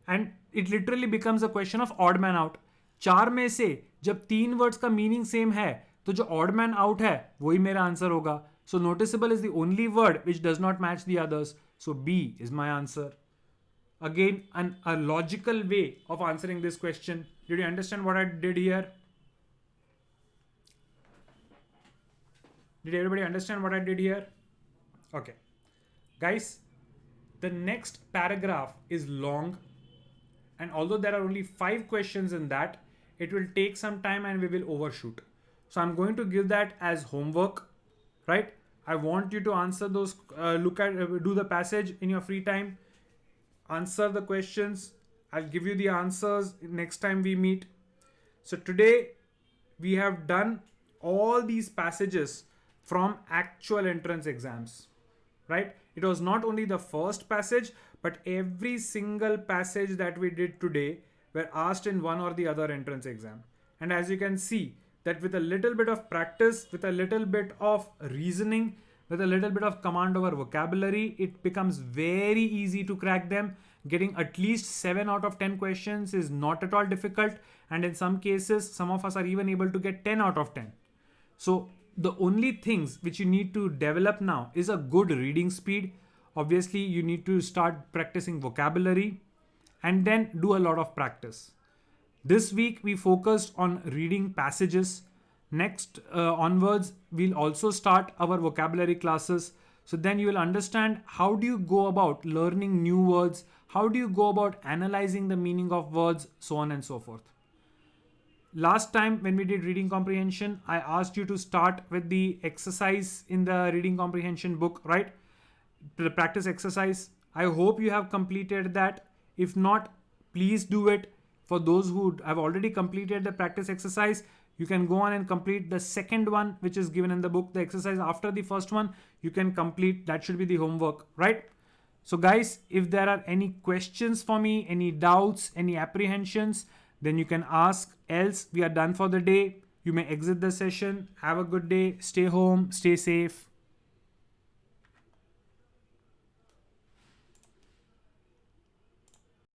And it literally becomes a question of odd man out. 4 में से जब 3 वर्ड्स का मीनिंग सेम है तो जो ऑड मैन आउट है वही मेरा आंसर होगा. So noticeable is the only word which does not match the others. So B is my answer. Again, a logical way of answering this question. Did you understand what I did here? Did everybody understand what I did here? Okay. Guys, the next paragraph is long, and although there are only 5 questions in that, it will take some time and we will overshoot. So I'm going to give that as homework, right? I want you to answer those, do the passage in your free time. Answer the questions. I'll give you the answers next time we meet. So today we have done all these passages from actual entrance exams, right? It was not only the first passage, but every single passage that we did today were asked in one or the other entrance exam. And as you can see that with a little bit of practice, with a little bit of reasoning, with a little bit of command over vocabulary, it becomes very easy to crack them. Getting at least 7 out of 10 questions is not at all difficult. And in some cases, some of us are even able to get 10 out of 10. So the only things which you need to develop now is a good reading speed. Obviously, you need to start practicing vocabulary and then do a lot of practice. This week, we focused on reading passages. Next onwards, we'll also start our vocabulary classes. So then you will understand how do you go about learning new words, how do you go about analyzing the meaning of words, so on and so forth. Last time when we did reading comprehension, I asked you to start with the exercise in the reading comprehension book, right? The practice exercise. I hope you have completed that. If not, please do it. For those who have already completed the practice exercise, you can go on and complete the second one, which is given in the book. The exercise after the first one, you can complete. That should be the homework, right? So guys, if there are any questions for me, any doubts, any apprehensions, then you can ask. Else, we are done for the day. You may exit the session. Have a good day. Stay home. Stay safe.